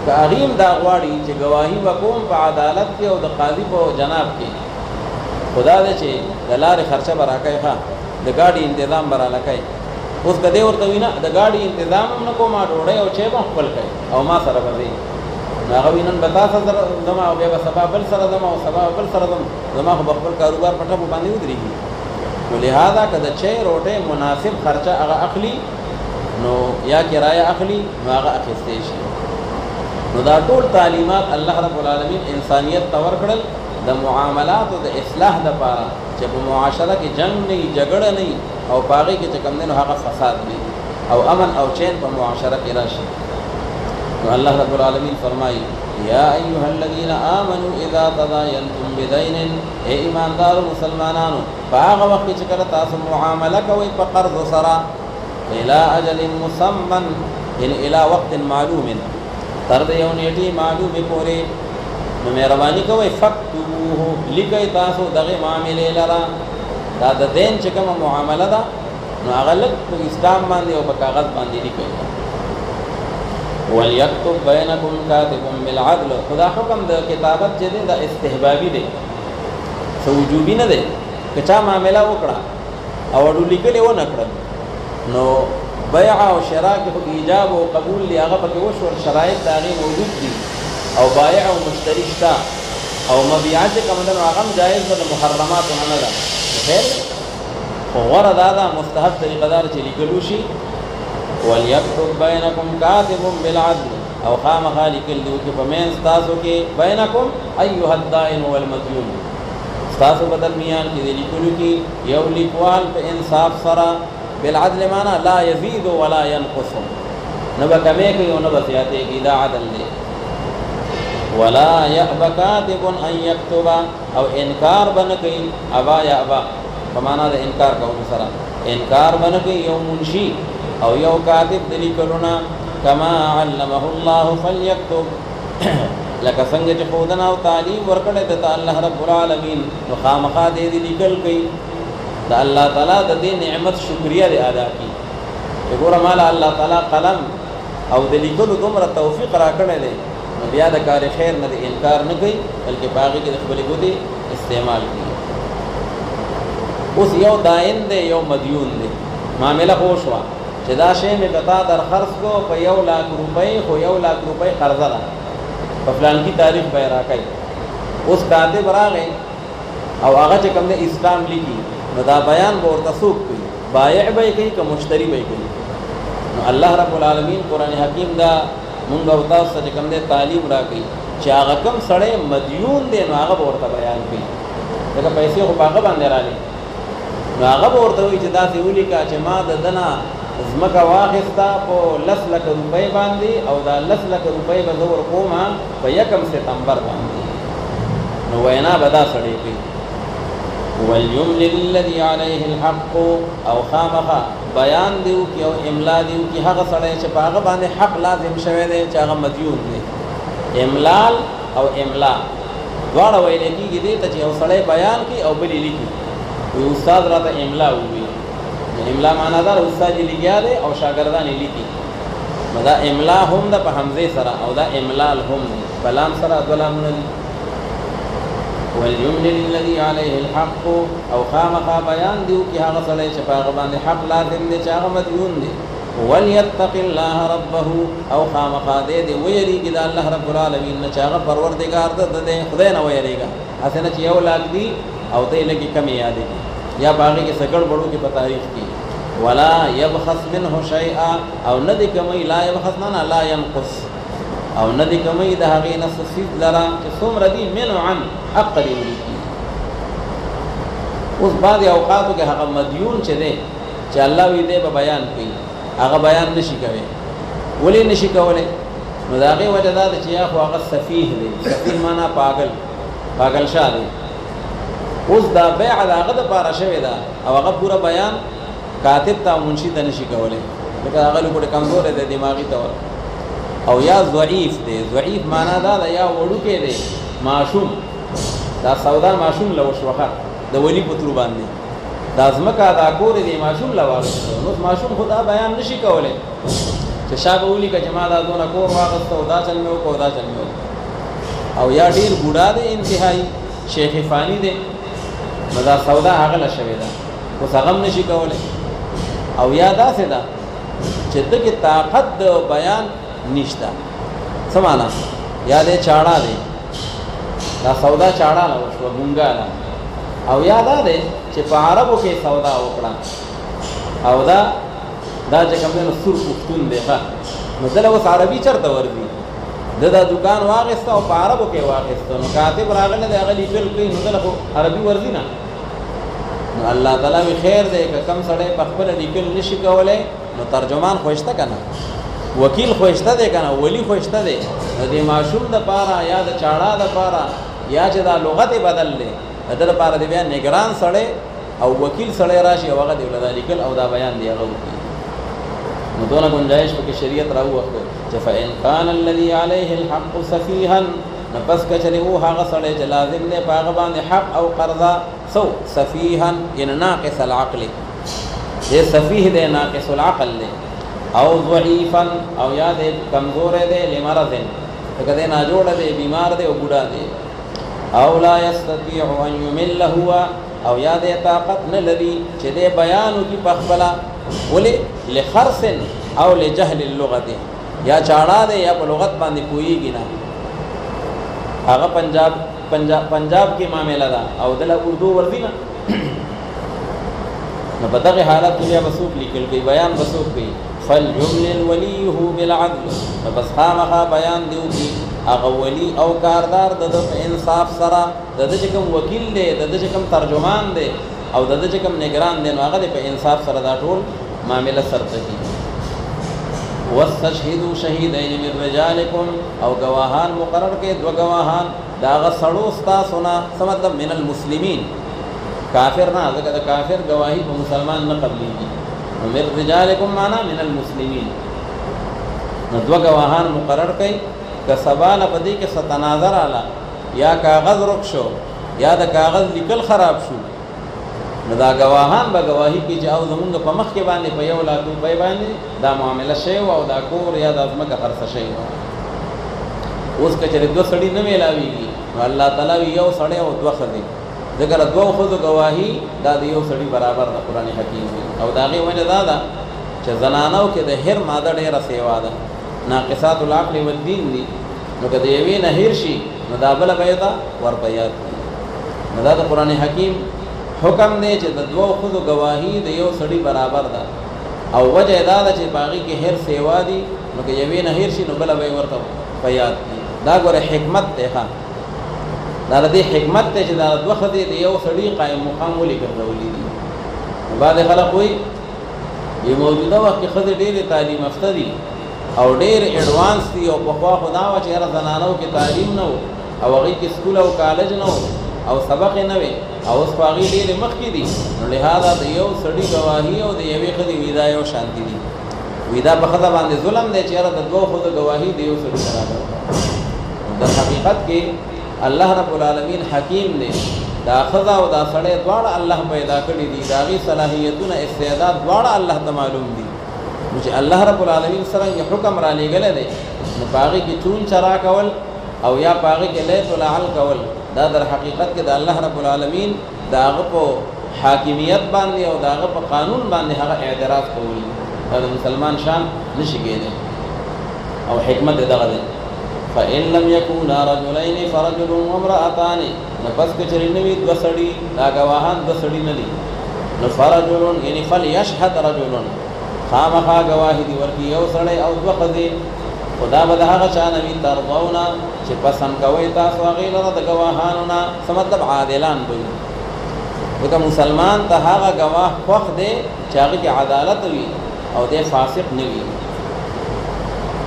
که اغیم دا غواړي چې گواهی وکوم په عدالت کې او د قاضي په جناب کې خدا دې چې د لارې خرچه به راکوي ښه د ګاډي انتظام به راکوي اوس که دی ورته وي نه د ګاډي انتظام هم نه کوم ډوډۍ او چای به خپل کوي او ما سره به ځي نو هغه وي نن به تا سره ځم او بیا به سبا بل سره ځم او سبا بل سره ځم زما خو به خپل کاروبار په ټپو باندې ودرېږي نو لہذا که د چای روټۍ مناسب خرچه هغه اخلي نو یا کرایه اخلي نو هغه اخیستی شي. نو دا ټول تعلیمات الله رب العالمین انسانیت ته ورکړل د معاملات او د اصلاح لپاره چې په معاشره کې جنگ نه جګړه نه او باغی کې چې کوم نه هغه فساد دی او امن او چین په معاشره کې راشي. نو الله رب العالمین فرمایي یا ایها الذین آمنوا اذا تداینتم بدین ای ایماندار مسلمانانو هغه وخت چې کله تاسو معامله کوئ په قرض سره الى اجل مسمى الى وقت معلوم تر دې یو نیټه معلومه پورې نو مهرباني کوئ فکتبوه لیکئ تاسو دغه معاملې لرا دا د دین چې کوم معامله ده نو هغه لږ په اسلام باندې او په کاغذ باندې لیکئ وليكتب بينكم كاتب بالعدل خدا حکم د کتابت چې ده استحبابي ده سو وجوبي نه ده کچا معامله وکړه او ډول لیکل و نه کړل نو بیع او شراء کې ایجاب او قبول لی هغه پکې وشو شرایط داغي موجود دي او بایع او مشتری شتا او مبيعات کوم د هغه جایز د محرمات نه ده خیر او وردا دا مستحب طریقه دار چې لیکلو شي وليكتب بينكم كاتب بالعدل او خامخا لیکل دی چې په مینځ تاسو کې بينكم ايها الدائن والمديون تاسو بدل میان کې لیکلو کې یو لیکوال په انصاف سره بالعدل معنا لا يزيد ولا ينقص نبا کمه کوي او نبا زیاته کی دا عدل دی ولا يأبى كاتب ان يكتب او انکار بن کوي ابا یا ابا په معنا د انکار کوو سره انکار بن کوي یو منشي او یو کاتب دلی کلونا کما علمه الله فليكتب لکه څنګه چې خودنا او تعلیم ورکړه د الله رب العالمین نو خامخا دې لیکل کوي دا الله تعالی د دې نعمت شکریا دې ادا کړي وګوره مال الله تعالی قلم او د لیکلو دومره توفیق راکړی دی نو بیا د کار خیر نه انکار نه کوي بلکې باغی کې د خپل ګوتې استعمال کوي. اوس یو داین دی یو مدیون دی معامله خو شوه چې دا شی مې پتا در خرڅ کو په 1 لک روپۍ خو 1 لک روپۍ قرضه ده په فلان کی تاریخ به راکړي اوس کاتب راغی او هغه چې کوم د اسلام لیکي نو دا بیان ورته څوک کوي بایع به کوي که مشتری به کوي نو الله رب العالمین قران حکیم دا مونږ او تاسو ته کوم د تعلیم راکړي چې هغه کوم سړی مدیون دی نو هغه ورته بیان کوي دا پیسې خو هغه باندې راځي نو هغه ورته وي چې دا سی ولي کا چې ما د دنا زمکه واخستا په 10 لک روپۍ باندې او دا 10 لک روپۍ به زور کومه په 1 سپتمبر باندې نو وینا بدا سړی کوي وليملل الذي عليه الحق او خامخا بیان دیو کی او املا دیو کی هغه سړی چې هغه باندې حق لازم شوی دی چې هغه مدیون دی املال او املا دواړه ویل کېږي دې ته چې یو سړی بیان کوي او بل یې لیکي. وی استاد راته املا وویل، املا معنا دا استاد یې لګیا دی او شاګردان یې لیکي. نو دا املا هم ده په حمزې سره او دا املال هم دی په لام سره، دوه لامونه دي. وليملل الذي عليه الحق او خامخا بیان دیو کې هغه سړی چې په هغه باندې حق لازم دی چې هغه مدیون دی. وليتق الله ربه او خامخا دې ویریږي د الله رب العالمین نه چې هغه پروردګار ده د خدای نه ویریږي. اسنه چې یو لاګ دی او ته لګي کمی یاد دي یا باغی کې سګړ بړو کې په تاریخ کې ولا يبخس منه شيئا او ندی کمی لا يبخس نه لا ينقص او ندی کمی د هغې نه څه لرا چې څومره دي منو عن حق دی ولیکي. اوس بعضې اوقاتو کې هغه مدیون چې دی چې الله وی دی به بیان کوي هغه بیان نشي کوي. ولې نشي کولی؟ نو د هغې وجه دا ده چې یا خو هغه سفیه دی. سفیه معنا پاگل شاه دی. اوس دا بیع د هغه دپاره شوې ده او هغه پوره بیان کاتب ته او منشي ته نشي کولی لکه هغه لږ کمزوری دی دماغي طور. او یا ضعیف دی. ضعیف معنا دا ده یا وړوکی دی ماشوم. دا سودا ماشوم له وشوخه د ولي په ترو باندې دا ځمکه دا کور دی ماشوم له واغسته. نو ماشوم خو دا بیان نشي کولی چې شا به ولیکه چې ما دا دونه کور واغسته او دا چل مې وکړو دا چل مې وکړو. او یا ډېر بوډا دی انتهایي شیخ فانی دی نو دا سودا هغه له شوې ده اوس هغه هم نشي کولی. او یا داسې ده چې ده کې طاقت د بیان نشته. څه معنا؟ یا دی چاړه دی دا سودا چاړه نه وشوه ګونګاله. او یا دا دی چې په عربو کې سودا وکړه او دا چې کوم دی نو سور پښتون دی ښه نو دله اوس عربي چېرته ورځي ده دا دکان واخیسته او په عربو کې واخیسته نو کاتب راغلی دی هغه لیکل کوي نو دله خو عربي ورځي نه. نو الله تعالی وی خیر دی که کم سړی په خپله لیکل نشي کولی نو ترجمان خو شته که نه وکیل خو شته دی که نه ولی خو شته دی. د دې ماشوم دپاره یا د چاړه دپاره یا چې دا لغت بدل دی د ده لپاره دی بیا نګران سړی او وکیل سړی راشي او هغه دی له دا لیکل او دا بیان دی هغه وکړي. نو دونه گنجائش پکې شریعت راووښته چې فإن کان الذي عليه الحق سفیها نو پس که چېرې و هغه سړی چې لازم دی په هغه باندې حق او قرضه سو سفیها یعنې ناقص العقل دی سفیه دی ناقص العقل دی او ضعیفا او یا دی کمزوری دی لمرض لکه دی ناجوړه دی بیمار دی او بوډا دی. او لا یستطیع ان یمل هو او یا دی طاقت نه لري چې دی بیان وکړي په خپله ولې لخرص او لجهل اللغت یا چاړه دی یا په لغت باندې پوهېږي نه. هغه پنجاب کې معامله ده او دله اردو ورځي نه نو په دغه حالت کې بیا به څوک لیکل کوي بیان به څوک کوي. فلیملل ولیه بالعدل نو بس خامخا بیان دی وکړي هغه ولی او کاردار د ده په انصاف سره د ده چې کوم وکیل دی د ده چې کوم ترجمان دی او د ده چې کوم نګران دی نو هغه دی په انصاف سره دا ټول معامله سرته کړي. واستشهدوا شهیدین من رجالکم او گواهان مقرر کړي دوه گواهان د هغه سړو ستاسو نه څه مطلب من المسلمین کافر نه ځکه د کافر گواهی په مسلمان نه قبلیږي. نو من رجالکم معنا من المسلمین نو دوه گواهان مقرر کړي که سبا نه په دې کې څه تناظر اله یا کاغذ رک شو یا د کاغذ لیکل خراب شو نو دا گواهان به گواهی کوي چې او زمونږ په مخ کې باندې په 1 لاکھ روپۍ باندې دا معامله شوې وه او دا کور یا دا ځمکه خرڅه شوې وه. اوس که چېرې دوه سړي نه میلاویږي نو الله تعالی وي you سړی O دوه ښځې ځکه the دوو ښځو ګواهي the the you سړي برابر د قرآن حکیم وي. او د هغې وجه دا ده چې زنانو کې د هر ماده ډېره سیوا ده ناقصات العقل والدین دي نو که د یوې نه هیر شي نو دا بله به یې ده ورپه یاد کړي. نو دا د قرآن حکیم حکم دی چې د دوو ښځو ګواهي د یو سړي برابر ده او وجه یې دا ده چې په هغې کې هر سیوا دي نو که یوې نه هیر شي نو بله به یې ورته په یاد کړي. دا ګوره حکمت دی ښه دا د دې حکمت دی چې دا دوه ښځې د یو سړي قایم مقام ولې ګرځولي دي. بعضې خلک وایي چې موجوده وخت کې ښځې ډېرې تعلیم یافته دي او ډېر ایډوانس دي او پخوا خو دا وه چې هره زنانو کې تعلیم نه و او هغې کې سکول او کالج نه و او سبق یې نه وې او اوس په هغې ډېرې مخکې دي نو لهذا د یو سړي ګواهي او د یوې ښځې وي دا یو شانتي دي. وي دا په ښځه باندې ظلم دی چې هره د دوو ښځو ګواهي د یو سړي برابر در حقیقت کې الله رب العالمین حکیم دی. دا خدا او دا سړی دواړه الله پیدا کړي دي، دا غي صلاحیتونه استعداد دواړه الله ته معلوم دي. نو چې الله رب العالمین سره یو حکم را لېږلی دی نو پاغي کې چون چرا کول او یا پاغي کې لیت العل کول، دا در حقیقت کې د الله رب العالمین داغه په حاکمیت باندې او داغه په قانون باندې هغه اعتراض کول دا د مسلمان شان نشي کېدی. او حکمت دغه دی فإن لم يكونا رجلين فرجل وامرأتان، نفس کچری نوی دو سړي دا گواهان دو سړي نه دي نو فرجل یعنی فلیشهد رجل خامخا گواهی دی ورکی یو سړی او دو ښځې، خدا به د هغه چا نه وي ترضونه چې پسند کوئ تاسو هغې لره د ګواهانو نه، څه مطلب عادلان به وي. ځکه مسلمان ته هغه ګواه خوښ دی چې هغې کې عدالت وي او دی فاسق نه وي.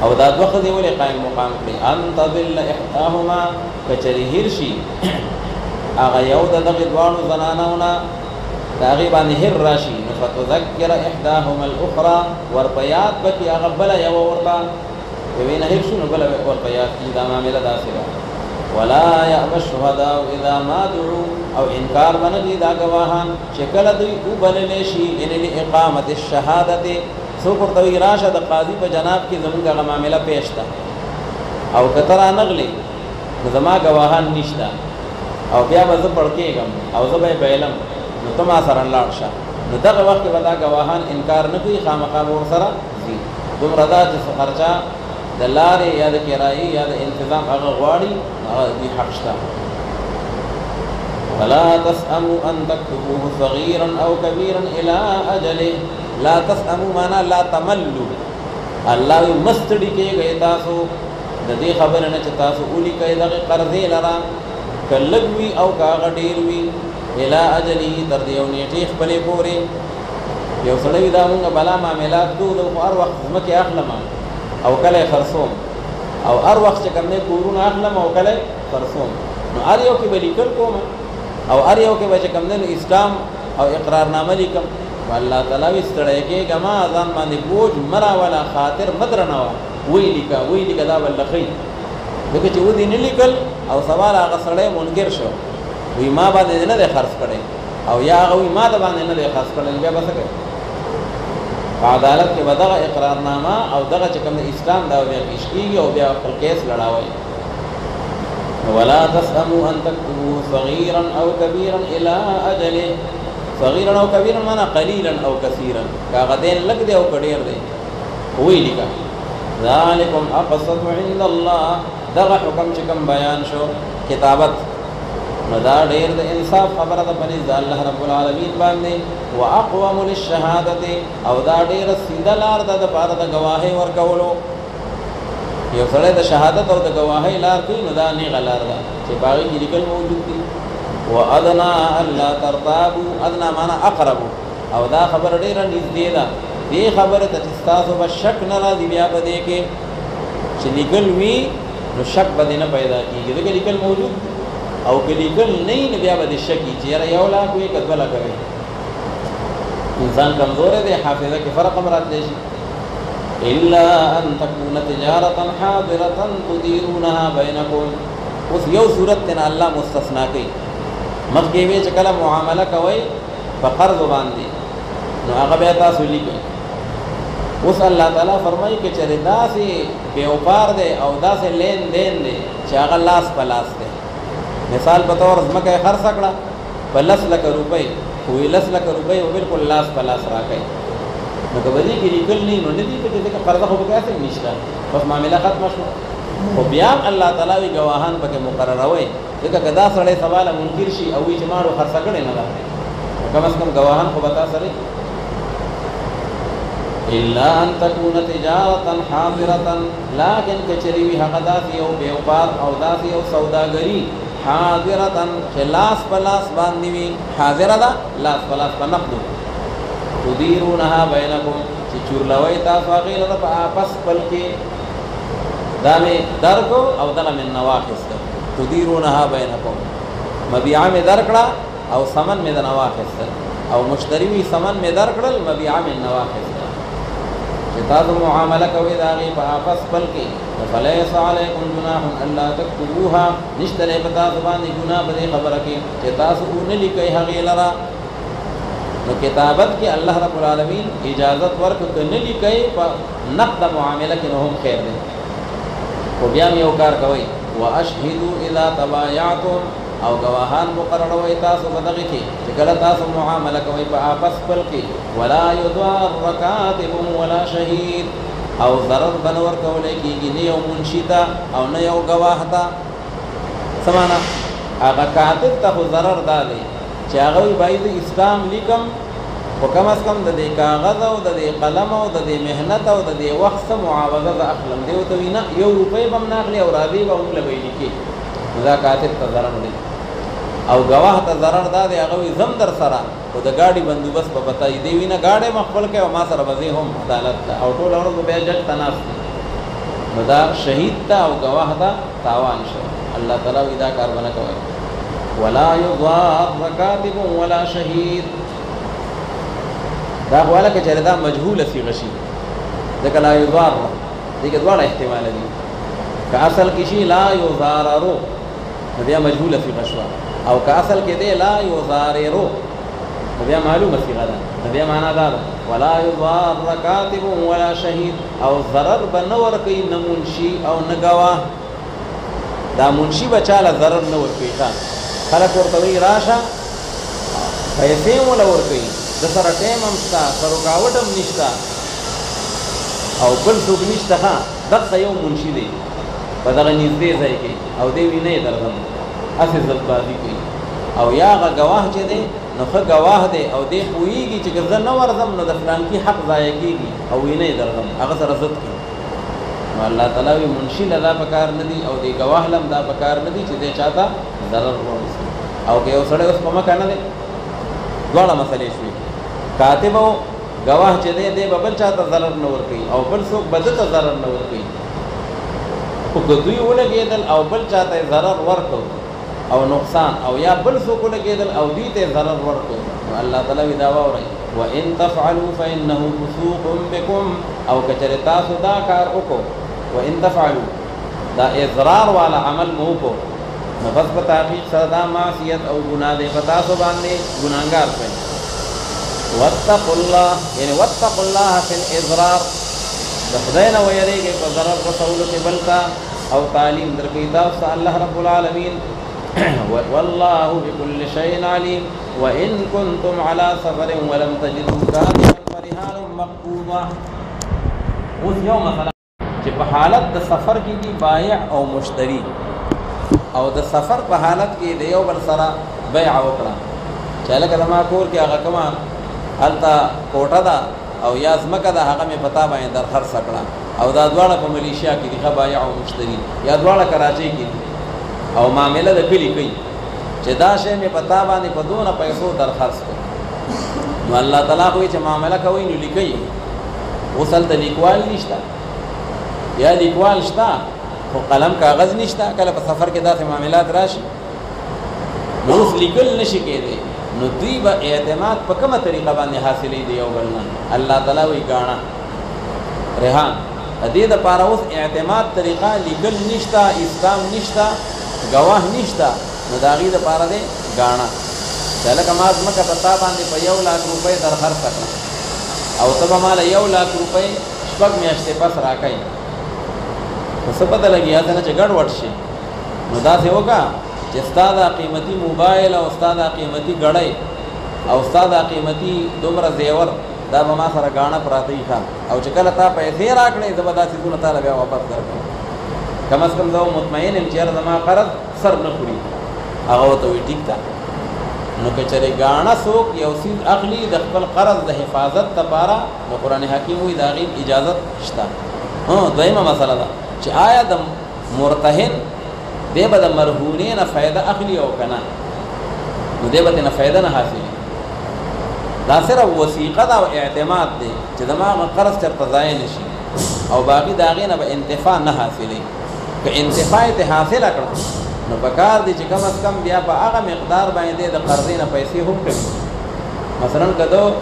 او دا دوه ښځې ولې قایم مقام کړي؟ ان تضل احداهما کچرې هیر شي هغه یو د دغې دواړو زنانو نه د هغې باندې هر راشي نو فتذکر احداهما الاخرى ورپه یاد به کړي هغه بله یوه ورته یوې نه هیر شو نو بله ورپه یاد کړي. دا معامله داسې ده. ولا یأبى الشهداء اذا ما دعوا، او انکار به نه کړي دا ګواهان چې کله دوی وبللی شي یعنې لاقامت الشهادت، څوک ورته وایي راشه د قاضي په جناب کې زمونږ هغه معامله پیش ده او که ته رانغلې نو زما ګواهان نشته او بیا به زه پړکېږم او زه به یې بایلم نو ته ما سره لاړ شه، نو دغه وخت کې به دا ګواهان انکار نه کوي، خامخا به ورسره ځي. دومره دا چې څه خرچه د لارې یا د کرایې یا د انتظام هغه غواړي هغه دې حق شته. ولا تسأموا أن تكتبوه صغيرا أو كبيرا إلى أجله، لا تسأموا معنا لا تملوا، الله وی مستړي کېږئ تاسو د دې خبرې نه چې تاسو ولیکئ دغې قرضې لره که لږ وي او که هغه ډېر وي الی اجله تر د یو نیټې خپلې پورې. یو سړی وي دا مونږ بلا معاملات کوو خو هر وخت ځمکې اخلم او کله یې خرڅوم او هر وخت چې کوم دی کورونه اخلم او کله یې خرڅوم، نو هر یو کې به لیکل کوم او هر یو کې به چې کوم دی نو اسلام او اقرارنامه لیکم. الله تعالی وی ستړی کېږه ما ځان باندې بوج مه راوله، خاطر مه درنوه، وی لیکه دا به لښئ. ځکه چې ودې نه لیکل او سوال هغه سړی منکر شو وی ما باندې نه دی خرڅ کړی او یا هغه وی ما د باندې نه دی خرڅ کړی، بیا به څه کوي؟ په عدالت کې به دغه اقرارنامه او دغه چې کوم د اسلام دا بیا پیش کېږي او بیا خپل کیس لړاوئ. ولا تسأموا أن تكتبوه صغيرا أو كبيرا إلى أجله، صغيرا او كبيرا معنا قليلا او كثيرا، کاغه دین لګ دی او کډیر دی وی لیکا. ذالکم اقسط عند الله، دغه حکم چې کوم بیان شو کتابت نو دا ډیر د انصاف خبره ده په نزد الله رب العالمین باندې. واقوم للشهادت، او دا ډیر سیده لار ده د پاره د گواهی ورکولو. یو سره د شهادت او د گواهی لار کوي نو دا نه غلار ده چې باغی کې لیکل موجود دي. وادنا الا ترتابوا، ادنا معنا اقرب، او دا خبر ډیره نږدې ده دې خبره ته چې تاسو به شک نه راځي بیا به دې کې چې لیکل وي نو شک به نه پیدا کیږي. دغه لیکل موجود او که لیکل نه نو بیا به شک چې یاره یو لا کوي کذب لا کوي. انسان کمزور دی، حافظه کې فرق مراد دی. الا ان تكون تجاره حاضره تديرونها بينكم، اوس یو صورت ته الله مستثنا کوي. مخکې وی چې کله معامله کوي په قرض باندې نو هغه بیا تاسو لیکئ. اوس الله تعالی فرمایي چې چېرې داسې بیوپار دی او داسې لین دین دی چې هغه لاس په لاس دی. مثال په طور ځمکه یې خرڅه کړه په 10 لکه روپۍ، خو 10 لکه روپۍ او بالکل لاس په لاس راکئ، نو که به دې کې لیکل نه نو نه دي پکې ځکه قرضه خو پکې هسې نشته، بس معامله ختمه شوه. خو بیا الله تعالی وی ګواهان پکې مقرروئ، ځکه که دا سړی سواله منکر شي او وي چې ما خرڅه کړې نه ده، کم از کم ګواهان خو به تا سره. الا ان تكون تجاره حاضره، لكن کچری وی هغه داسې یو بیوپار او داسې یو سوداګري حاضره چې لاس په لاس باندې وي، حاضره ده لاس په لاس په نقدو، تديرونها بينكم چې چورلوي تاسو هغې لره په آپس خپل کې، دا مې درکو او دغه مې نه واخېسته. تديرونها بينكم، مبیعه مې درکړه او ثمن مې نه واخېسته، او مشتری وي ثمن مې درکړل مبیعه مې نه واخېسته. چې تاسو معامله کوئ د هغې په آپس خپل کې نو فلیس علیکم جناح الا تکتبوها نشته دی په تاسو باندې ګناه په دې خبره کې چې تاسو ونه لیکئ هغې لره نو کتابت کې الله رب العالمین اجازت ورکړه که نه لیکئ په نقد معامله کې نو هم خیر دی خو بیا هم یو کار کوئ واشهدوا اذا تبایعتم او گواهان مقرروي تاسو په دغه کې چې کله تاسو معامله کوئ په آپس خپل کې ولا يضار کاتب ولا شهید او ضرر بنور کولای کېږي نه یو منشي ته او نه یو ګواه ته څه معنا هغه کاتب ته خو ضرر دا دی چې هغه وایي باید اسلام لیکم خو کم از کم د دې کاغذ او د دې قلم او د دې محنت او د دې وخت څه معاوضه د اخلم دی ورته وایي نه 1 روپۍ به هم نه اخلي او راځي به هم له به یې لیکي نو دا کاتب ته ضرر دی او گواه ته ضرر دا دی هغه وایي زم در سره خو د ګاډي بندوبست به بتایي دی وي نه ګاډی مه خپل کوي او ما سره به ځې هم عدالت ته او ټوله ورځ به بیا جج ته ناست دی نو دا شهید ته او گواه ته تاوان شوی الله تعالی وایي دا کار به نه کوئ ولا يضار کاتب ولا شهید دا خواله که چېرې دا مجهوله صیغه شي ځکه لا یضار دې کې دواړه احتمال دي که اصل کې شي لا یضاررو نو بیا مجهوله صیغه شوه او که اصل کې دی لا یضاررو نو بیا معلومه صیغه ده نو بیا معنا دا ده ولا یضار کاتب ولا شهید او ضرر به نه ورکوي نه منشي او نه ګواه دا منشي به چاله ضرر نه ورکوي خلک ورته وایي راشه پیسې هم وله ورکوي د سره ټیم هم شته څه رکاوټ هم نشته او بل څوک نشته ښه دغه یو منشي دی په دغه نږدې ځای کې او دی وي نه یې درځم هسې زدبازي کوي او یا هغه ګواه چې دی نو ښه ګواه دی او دی پوهېږي چې که زه نه ورځم نو د فلانکي حق ضایع کېږي او وي نه یې درځم هغه سره ضد کوي نو الله تعالی وایي منشي له دا په کار نه دي او دې ګواه له هم دا په کار نه دي چې دی چا ته ضرر ورسوي او که یو سړی اوس په مکه نه دی دواړه مسلې شوې کاتب او گواه چې دی به بل چاته ضرر نه ورکوي او بل څوک به ده ته ضرر نه ورکوي خو که دوی ولګېدل او بل چاته یې ضرر ورکړ او نقصان او یا بل څوک ولګېدل او دوی ته یې ضرر ورکړ نو الله تعالی وایي دا واورئ وان تفعلوا فانه فسوق بكم او که چېرې تاسو دا کار وکړو وان تفعلوا دا اضرار والا عمل مو وکړو نو بس په تحقیق سره دا معصیت او ګناه دی په تاسو باندې ګناهګار شئ واتقوا الله یعنی واتقوا الله فی الاضرار د خدای نه ویریږئ په ضرر رسولو کې بل ته او تعلیم درکوي تاسو ته الله رب العالمین والله بكل شيء عليم وان كنتم على سفر ولم تجدوا كاتبا فرهان مقبوضه اوس یو مثلا چې په حالت د سفر کې دي بایع او مشتری او د سفر په حالت کې د یو بل سره بیع وکړه چې لکه زما کور کې هغه کومه هلته کوټه ده او یا ځمکه ده هغه مې پتا باندې درخرڅ کړه او دا دواړه په ملیشیا کې دي ښه بایع او مشتري یا دواړه کراچۍ کې دي او معامله د کلي کوي چې دا شی مې پتا باندې په دونه پیسو درخرڅ کړ نو الله تعالی خو چې معامله کوي نو لیکئ اوس هلته لیکوال نشته یا لیکوال شته خو قلم کاغذ نشته کله په سفر کې داسې معاملات راشي نو اوس لیکل نشي کېدی نو دوی به اعتماد په کومه طریقه باندې حاصلې دی یو بل نه الله تعالی وایي ګاڼه ریحان د دې دپاره اوس اعتماد طریقه لیکل نشته اسلام نشته ګواه نشته نو د هغې دپاره دی ګاڼه چې هلکه ما ځمکه په تا باندې په 1 لاک روپۍ درخرڅه کړه او ته به ما له 1 لاک روپۍ 6 میاشتې پس راکوې نو څه پته لګي هلته نه چې ګډوډ شي نو داسې وکړه چې ستا دا قیمتي موبایل او ستا دا قیمتي ګړی او ستا دا قیمتي دومره زیور دا به ما سره ګاڼه پراته وي ښه او چې کله تا پیسې راکړې زه به دا څیزونه تا له بیا واپس درکړم کم از کم زه مطمئن یم چې یاره زما قرض سر نه خوري هغه ورته وایي ټیک ده نو که چېرې ګاڼه څوک یو څیز اخلي د خپل قرض د حفاظت دپاره د قرآن حکیم وایي د هغې اجازت شته دویمه مسله ده چې آیا د مرتهن دی به د مرهونې نه فایده اخلي او که نه نو دی به ترې نه فایده نه حاصلي دا صرف وثیقه ده او اعتماد دی چې زما هغه قرض چېرته ضایع نه شي او باقي د هغې نه به انتفاع نه حاصلي که انتفاع یې ترې حاصله کړه نو پکار دی چې کم از کم بیا په هغه مقدار باندې د قرضې نه پیسې هم کوي مثلا که ده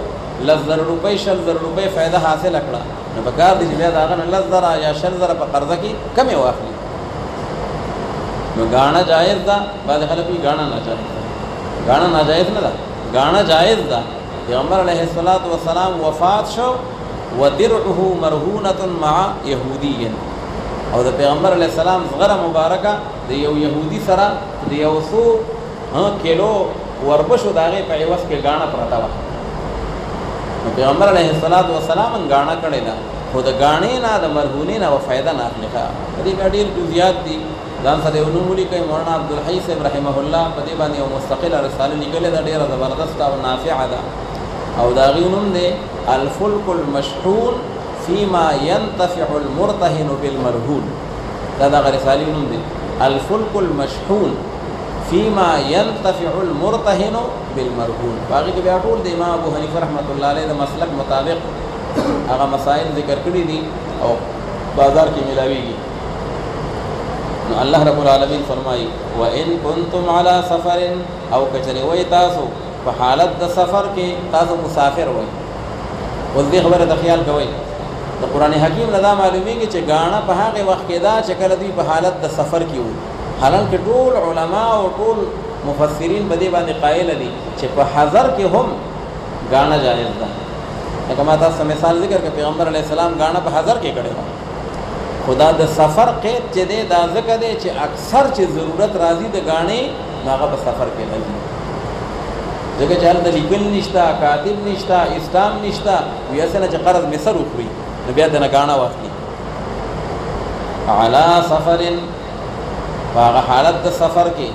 لزر روپۍ شل زر روپۍ فائدہ حاصل کړه نو پکار دي چې بیا دا غن لزر یا شل زر په قرضه کې کمې واخلي نو غاڼه جائز ده بعد خلک یې غاڼه ناجائز غاڼه ناجائز نه ده غاڼه جائز ده پیغمبر علیه الصلاۃ والسلام وفات شو ودرعه مرهونه مع يهودي او د پیغمبر علیه السلام زغره مبارکه د یو يهودي سره د یو څو کیلو وربشو داغه په عوض کې غاڼه پراته و نو پیغمبر علیه الصلاۃ والسلام غاڼه کړی دا خو د غاڼې نه د مرهونې نه فائدہ نه اخلي دې ډېر جزئیات دي ځان سره یو نوم ولیکئ مولانا عبدالحی صاحب رحمه الله په دې باندې یو مستقله رساله لیکلې ده ډېره زبردست او نافعه ده او دا غي نوم دی الفلك المشحون فيما ينتفع المرتهن بالمرهون دا رساله نوم دی الفلك المشحون فيما ينتفع المرتهن بالمرهون باقي کې بیا ټول د امام ابو حنیفه رحمۃ اللہ علیہ د مسلک مطابق هغه مسائل ذکر کړی دي او بازار کې ملاويږي الله رب العالمین فرمایي وان كنتم على سفر او کچره وای تاسو په حالت د سفر کې تاسو مسافر وای اوس دې خبره د خیال کوي د قران حکیم نه دا معلومیږي چې غاڼه په هغه وخت کې دا چې کله دوی په حالت د سفر کې وو حالانکه ټول علما او ټول مفسرین په دې باندې قائل دي چې په حضر کې هم غاڼه جائز ده لکه ما تاسو مثال ذکر کړ پیغمبر علیه السلام غاڼه په حضر کې کړی خدا د سفر قید چې دی دا ځکه دی چې اکثر چې ضرورت راځي د غاڼې هغه په سفر کې لګي ځکه چې هلته لیکل نشته کاتب نشته اسلام نشته ویا څنګه چې قرض مصر وکړي نو بیا د غاڼه واخلي علی سفر هغه حالت د سفر کې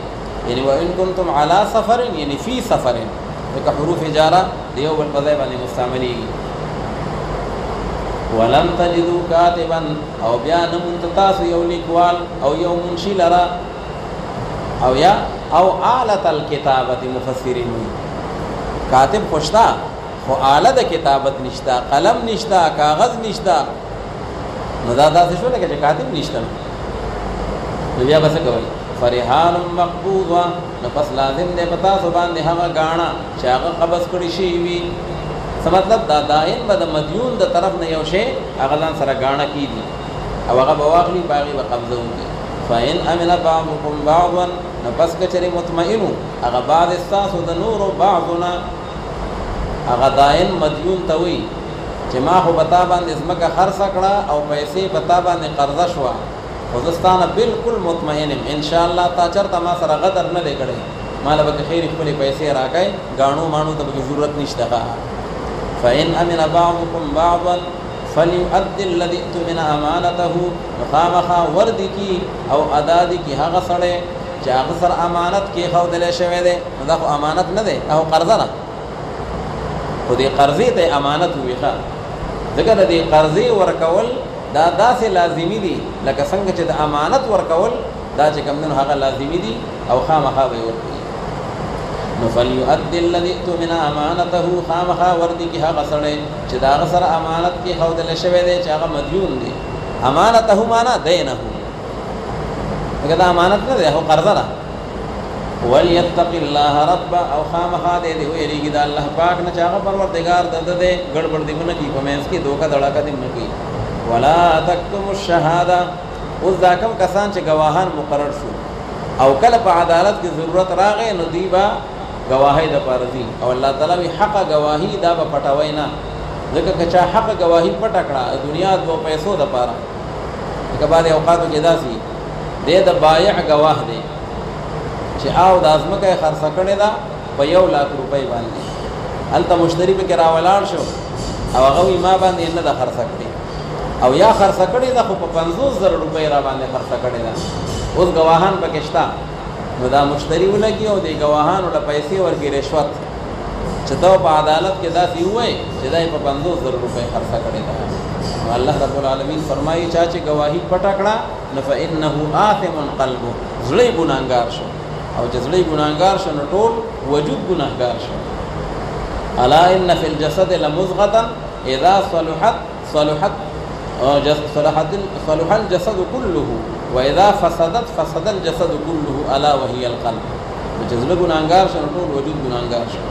یعنی وان کنتم علی سفر یعنی فی سفر دغه حروف جاره دیو بل په ځای باندې مستعمليږي ولم تجدوا كاتبا او بیا نمونت تاسو یو لیکوال او یو منشی لرا او یا او آلت الكتابت مفسرین کاتب خوشتا خو آله د کتابت نشتا قلم نشتا کاغذ نشتا نو دا داسې شو لکه چې کاتب نشتا نو بیا بس کوي فرحان مقبوض نو پس لازم دی پتا سو باندې هغه غاڼه چې هغه قبض کړی شي وي څه مطلب دا دائن به د مدیون د طرف نه یو شی هغه ځان سره غاڼه کیږي او هغه بواخلی باغی به قبضه وکړي فإن أمن بعضكم بعضا نو پس کچری مطمئنو هغه بعض استاسو د نور بعضنا هغه دائن مدیون ته وي چې ما خو بتا باندې زمکه خرڅ کړه او پیسې بتا باندې قرضه شو خوزستانه بالکل مطمئن ان شاء الله تا چرته ما سره غدر نه لګړي مال به خیر خپل پیسې راکای غاڼو مانو ته به ضرورت نشته فإن أمن بعضكم بعضا فليؤدي الذي اؤتمن امانته مخامخا ورد کی او ادا دی کی هغه سره چې هغه سره امانت کې خو دلې شوی دی دا خو امانت نه دی او قرض نه خو دې قرضې ته امانت ویخه ځکه دې قرضې ورکول دا داسې لازمی دي لکه څنګه چې د امانت ورکول دا چې کوم نه هغه لازمی دي او خامخا به ورکړي نو فليؤدي الذي اؤتمن امانته خامخا ورد کی هغه سره چې دا سره امانت کې خو دلې شوی دی چې هغه مدیون دی امانته معنا دینه هغه دا امانت نه دی هو قرض نه وليتق الله رب او خامخا دې دی ویریږي دا الله پاک نه چې هغه پروردگار دند دې ګډوډ دی نه کی کومېس کې دوکا دړاکا دې نه کوي ولا تکتم الشهاده اوس دا کوم کسان چې گواهان مقرر شو او کله په عدالت کې ضرورت راغې نو دی با گواهی د پردي او الله تعالی حق گواهی دا په پټوي نه ځکه چې حق گواهی پټ کړه دنیا د پیسو د پاره کبه د اوقاتو کې داسي د بایع گواه دی چې او د ازمکه خرڅ کړي دا په 1 لک روپۍ باندې الته مشتری به کرا ولاړ شو او هغه ما باندې نه د خرڅ کړي او یا خرڅ کړي دا خو په 50000 روپۍ را باندې خرڅ کړي دا اوس گواهان پکې شته نو دا مشتری ولګي او د گواهانو له پیسې ورګي رشوت چې ته په عدالت کې داسې وای چې دای په 50000 روپۍ خرڅ کړي دا الله رب العالمین فرمایي چې گواهی پټ کړه نو فإنه آثم قلبه زړی ګناګار شو او چې زړی ګناګار شو نو ټول وجود ګناګار شو الا ان فی الجسد لمضغه اذا صلحت صلح الجسد كله واذا فسدت فسد الجسد كله الا وهي القلب چې زړه ګناګار شو ټول وجود ګناګار شو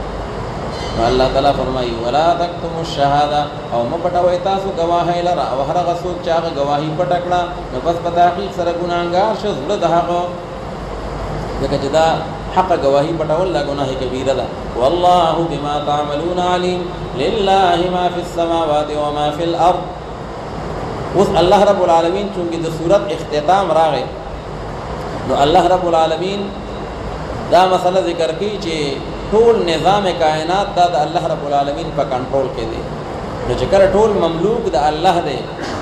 الله تعالی فرمایي ولا تکتموا الشهاده او مپټوي تاسو گواهی لره او هر هغه څوک چې هغه گواهی پټکړه نو بس په تحقیق سره ګناهګار شو زړه د هغه ځکه چې دا حق گواهی پټول لا گناه کبیره ده والله بما تعملون علیم لله ما فی السماوات وما فی الارض. اوس الله رب العالمین چونکه د صورت اختتام راغی نو الله رب العالمین دا مسله ذکر کی چې ټول نظام کائنات دا د الله رب العالمین په کنټرول کې دی. نو چې کله ټول مملوک د الله دی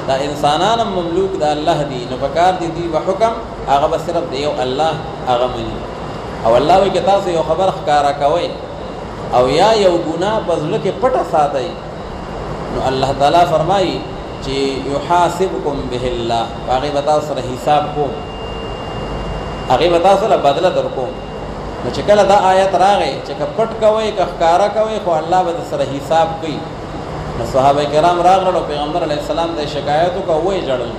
دا انسانان مملوک د الله دی نو پکار دي دی په حکم هغه به صرف دی او الله هغه مني. او الله وی که تاسو یو خبر ښکارا کوئ او یا یو ګناه په زړه کې پټه ساتئ نو الله تعالی فرمایي چې یحاسبکم به الله، هغه به تاسو سره حساب کوم، هغه به تاسو له بدله درکوم. نو چې کله دا آیت راغی چې که پټ کوئ که ښکارا کوئ خو الله به سره حساب کوي. نو صحابه کرام راغلل او پیغمبر علیه السلام ته شکایت وکړ وایي جړل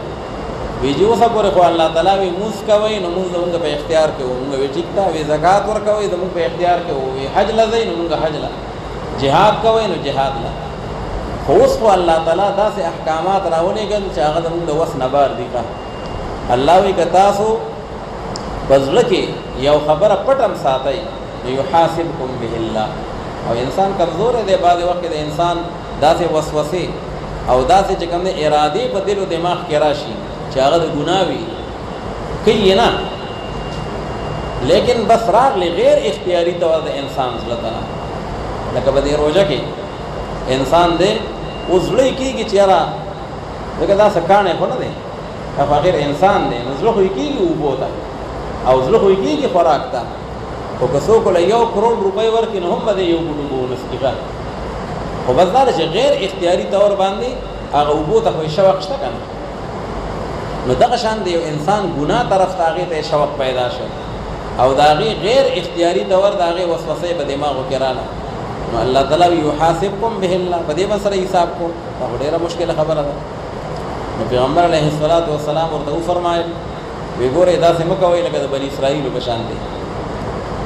ویجو اوسه پورې خو الله تعالی وی موږ کوي نو موږ زموږ په اختیار کې وو، موږ وی ټیک تا وی زکات ورکوي زموږ په اختیار کې وو، وی حج لزی نو موږ حج لا، جهاد کوي نو جهاد لا. خو اوس خو الله تعالی داسې احکامات راولېږل چې هغه زموږ د وس نه بار دي. الله وی که تاسو بزړه کې یو خبره پټم ساتئ نو یحاسبکم به الله. او انسان کمزور دی، بعضې وخت کې د انسان داسې وسوسې او داسې چې کوم د ارادې په دل او دماغ کې راشي چې هغه د ګناه وي کوي نه، لیکن بس راغلی غیر اختیاري طور د انسان زړه ته. لکه په دې روژه کې انسان دی اوس زړه یې کېږي چې یاره ځکه دا څه کاڼی خو نه دی، فقیر انسان دی نو زړه خو یې کېږي اوبو ته او زړه خو یې کېږي خوراک ته. خو که څوک له 1 کروڑ روپۍ ورکړي نو هم به دی یو ګوډ اوبه ونسکي. خو بس دا ده چې غیر اختیاري طور باندې هغه اوبو ته خو یې شوق شته که نه. نو دغه شان د یو انسان ګناه طرف ته هغې ته شوق پیدا شو او د هغې غیر اختیاري طور د هغې وسوسې په دماغو کې راله نو الله تعالی وی یحاسبکم به الله، په دې به سره حساب کوم. دا خو ډېره مشکله خبره ده. نو پیغمبر علیه السلام ورته وفرمایل وی ګورئ داسې مه کوئ لکه د بني اسرائیلو په شان دی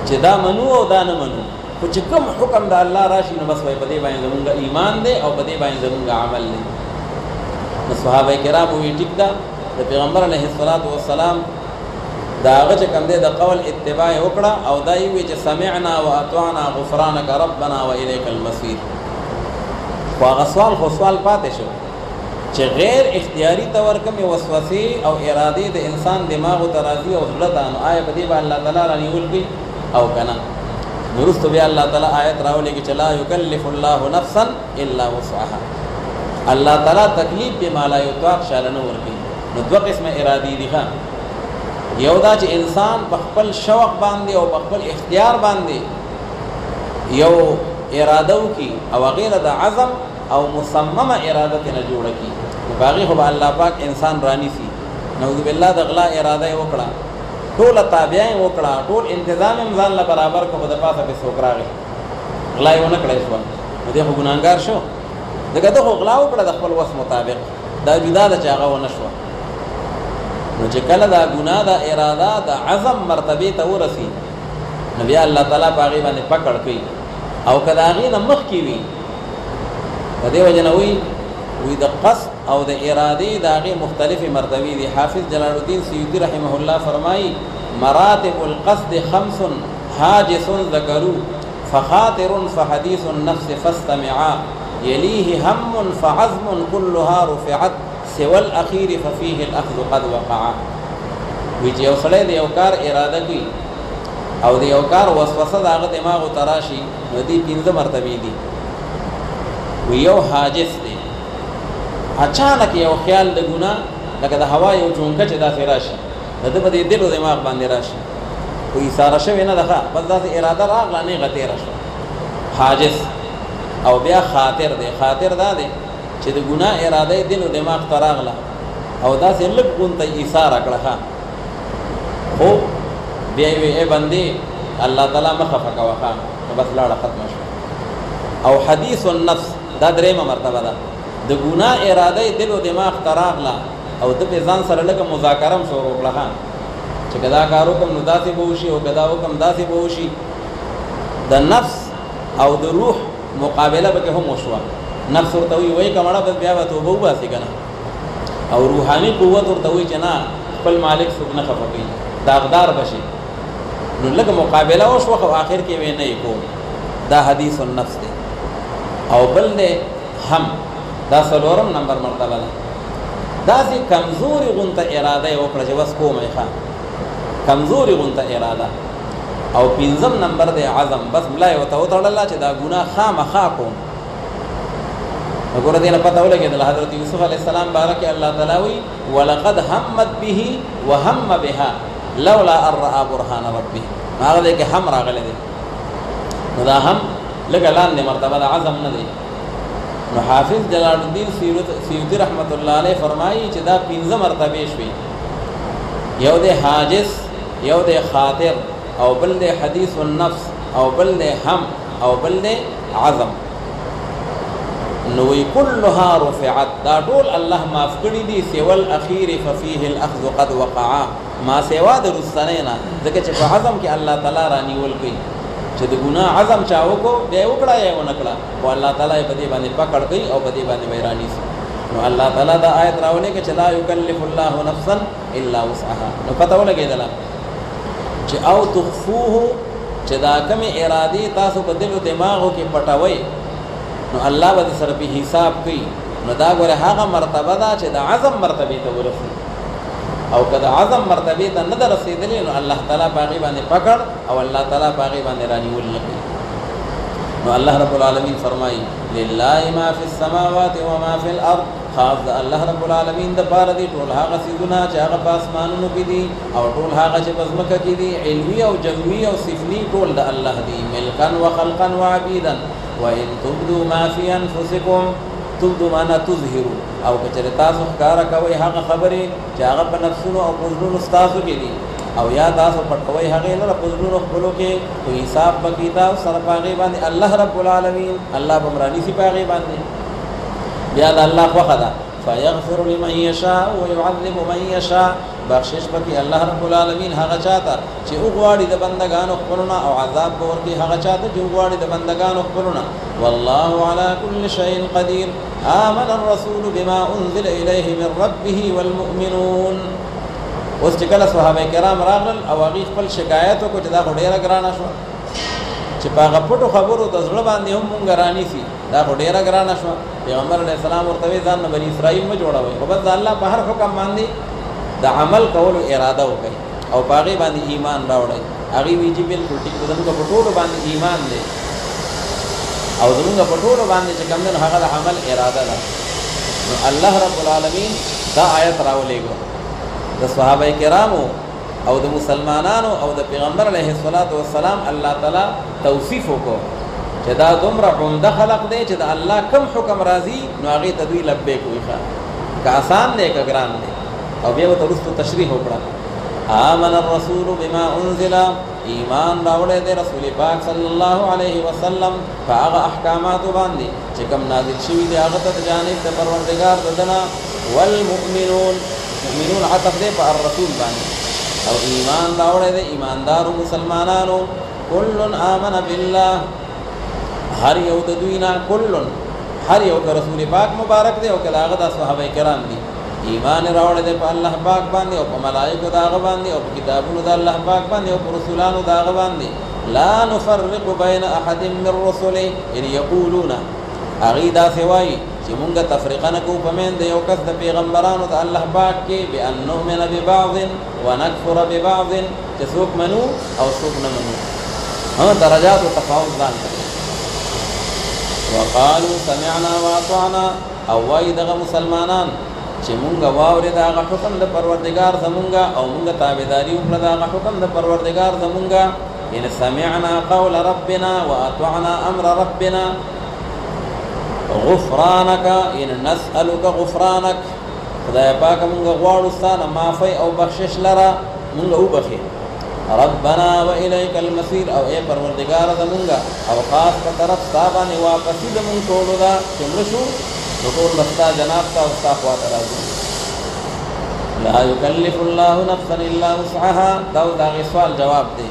چې دا منو او دا نه منو، خو چې کوم حکم د الله راشي نو بس وایي په دې باندې زمونږ ایمان دی او په دې باندې زمونږ عمل دی. نو صحابه کرام وی ټیک ده د پیغمبر علیه السلام دا هغه چې کوم دی د قول اتباع وکړه او دا یې وی چې سمعنا واطعنا غفرانک ربنا والیک المصیر. خو هغه سوال پاتې شو چې غیر اختیاري طور کومې وسوسې او ارادې د انسان دماغو ته راځي او زړه ته، نو آیا په دې به الله تعالی رانیول کوي او که نه؟ نو وروسته بیا الله تعالی آیت راولېږي چې لا یکلف الله نفسا الا وسعها. الله تعالی تکلیف بما لا یطاق شاله نه ورکوي. نو دوه قسمه ارادې دي ښه، یو دا چې انسان په خپل شوق باندې او په خپل اختیار باندې یو اراده وکړي او هغې له د عزم او مصممه اراده ترې نه جوړه کړي نو په هغې خو به الله پاک انسان رانیسي. نعوذ بالله د غلا اراده یې وکړه، ټوله تابعه یې وکړه، ټول انتظام یې ځان له برابر کړو، خو د پاسه پې څوک راغی غلا یې ونه کړی شوه نو دی خو ګناهګار شو. ځکه ده خو غلا وکړه د خپل وس مطابق، دا جدا ده چې هغه ونه شوه. نو چې کله دا ګناه د اراده د عزم مرتبې ته ورسي نو بیا الله تعالی په هغې باندې پکړ کوي. او که د هغې نه مخکې وي په دې وجه نه وی د قصد او د ارادې د هغې مختلفې مرتبې دي. حافظ جلال الدین سیوطي رحمه الله فرمایي مراتب القصد 5 حاجس ذکروا فخاطر فحديث النفس فاستمعا يليه هم فعزم كلها رفعت سوى الاخير ففيه الاخذ قد وقع. وی چې یو سړی د یو کار اراده کوي او د یو کار وسوسه د هغه دماغو ته راشي نو دې 5 مرتبې دي. وی یو حاجس دی، اچانک یو خیال د ګناه لکه د هوا یو چونکه چې داسې راشي د ده په دې دل او دماغ باندې راشي، خو ایساره شوې نه ده ښه، بس داسې اراده راغله نیغه تېره شوه حاجس. او بیا خاطر دی، خاطر دا دی چې د ګناه اراده یې دل او دماغ ته راغله او داسې لږ غونته ایساره کړه ښه، خو بیا یې وی ای بندې الله تعالی مه خفه کوه ښه نو بس لاړه ختمه شوه. او حدیث النفس دا 3مه مرتبه ده، د ګناه اراده یې دل او دماغ ته راغله او ده پې ځان سره لږه مذاکره هم شروع کړه ښه چې که دا کار وکړم نو داسې به وشي او که دا وکړم داسې به وشي. د نفس او د روح مقابله به هم وشوا نفس ورته وی کمړه بس بیا وته وبو باسي کنه او روحاني قوت ورته وی چې نه خپل مالک څوک نه خفقي داغدار بشي نو لکه مقابله وشو خو اخر کې وې نه کو دا حدیث النفس دی او بل نه هم دا څلورم نمبر مرتبه ده دا سي کمزوري غونته اراده او کړه چې وس کومه ښه کمزوري غونته اراده او پنځم نمبر دی عزم بس ملا یو ته وتړل چې دا ګناه خامخا کوم وګوره دې نه پته ولګېدل حضرت یوسف علیه السلام بارک الله تعالی وی ولقد همت به وهم بها لولا ان راى برهان ربه هغه دې کې هم راغلی دی نو دا هم لکه لاندې مرتبه د عزم نه دی نو حافظ جلال الدین سیوطی رحمت الله علیه فرمایي چې دا پنځه مرتبه شوي یو د حاجز یو د خاطر او بل د حدیث النفس او بل د هم او بل د عزم نو كلها رفعت دا ټول الله معاف کړی دي سیول اخیر ففيه الاخذ قد وقع ما سیوا د رسنینا ځکه چې په عزم کې الله تعالی رانیول کوي چې د ګناه عزم چاو کو دی وکړه یا ونکړه او الله تعالی په دې باندې پکړ کوي او په دې باندې ویرانی سي نو الله تعالی دا آیت راولې کې چې لا یکلف الله نفسا الا وسعها نو پته ولګیدل چې او تخفوه چې دا کوم ارادي تاسو په دل او دماغو کې پټوي نو الله به سره په حساب کوي نو دا ګوره هغه مرتبه ده چې د عزم مرتبه ته ورسي او کله عزم مرتبه ته نه رسیدلی نو الله تعالی باغی باندې پکړ او الله تعالی باغی باندې رانیول نه کوي نو الله رب العالمین فرمایي لله ما فی السماوات و ما فی الارض خاص الله رب العالمین د بار دي ټول هغه سيزونه چې هغه په اسمانونو کې دي او ټول هغه چې په ځمکه کې دي علمي او جمعي او صفني ټول د الله دي ملکا وخلقا وعبيدا وان تبدوا ما في انفسكم تبدوا ما تظهروا او کچره تاسو ښکارا کوي هغه خبره چې هغه په نفسونو او پوزونو تاسو کې دي او یا تاسو پټوي هغه نه پوزونو خپلو کې کوئی حساب بکیتا سره پاغي باندې الله رب العالمین الله بمرانی سي پاغي باندې بیا الله خو خدا فيغفر لمن يشاء ويعذب من يشاء بخشش بکی الله رب العالمین هغه چاته چې وګواړي د بندگانو خپلونه او عذاب ورکی هغه چاته چې وګواړي د بندگانو خپلونه والله على كل شيء قدير آمن الرسول بما انزل اليه من ربه والمؤمنون اوس چې کله صحابه کرام راغل او هغه خپل شکایت کو چې دا ډیره ګرانه شو چې په غپټو خبرو د زړه باندې هم مونږ رانی سي دا ډیره ګرانه شو پیغمبر علیه السلام ورته ځان بنی اسرائیل ما جوړوي او بس الله په هر حکم باندې د عمل کولو اراده وکړي او باغی باندې ایمان راوړي هغه ویجی بالکل ټیک دغه په ټولو باندې ایمان دی او دغه په ټولو باندې چې کوم نه هغه د عمل اراده ده نو الله رب العالمین دا آیت راولېګو د صحابه کرامو او د مسلمانانو او د پیغمبر علیه الصلاۃ والسلام الله تعالی توصیف وکړو چې دا دومره عمده خلق دی چې د الله کم حکم راضي نو هغه تدوی لبیک وي ښه که آسان دی که ګران دی او بیا ته رسو تشریح وکړه آمن الرسول بما انزل ایمان راوړی دی رسول پاک صلی الله علیه وسلم فهغه احکامات باندې چې کوم نازل شوي دي هغه ته جانب د پروردگار ددنه والمؤمنون مؤمنون عطف دی په الرسول باندې او ایمان راوړی دی ایماندارو مسلمانانو کل آمن بالله هر یو د دوینا کل هر یو د رسول پاک مبارک دی او کله هغه د صحابه کرام دي ایمان راوړی دی په الله پاک باندې او په ملائکه داغه باندې او په کتابونو د الله پاک باندې او په رسولانو داغه باندې لا نفرق بین احد من رسله ان یقولون اغیدا سوای چې مونږه تفریقه نه کوو په من د یو کس د پیغمبرانو د الله پاک کې بان نؤمن ببعض ونكفر ببعض چې څوک منو او څوک نه منو درجات او تفاوت ځان وقالوا سمعنا واطعنا او وای دغه مسلمانان چې مونږه واورې دغه حکم د پروردگار زمونږه او مونږه تابعداري وکړه دغه حکم د پروردگار زمونږه ان سمعنا قول ربنا واطعنا امر ربنا غفرانك ان نسألك غفرانك خدای پاک مونږه غواړو ستانه معافي او بخشش لره مونږه وبخي ربنا واليك المصير او اے پروردگار زمونږه او خاص په طرف تابانه واپسی زمونږ ټول دا څنګه شو ټول مستا جناب تا او تقوا راځي لا يكلف الله نفسا الا وسعها دا سوال جواب دی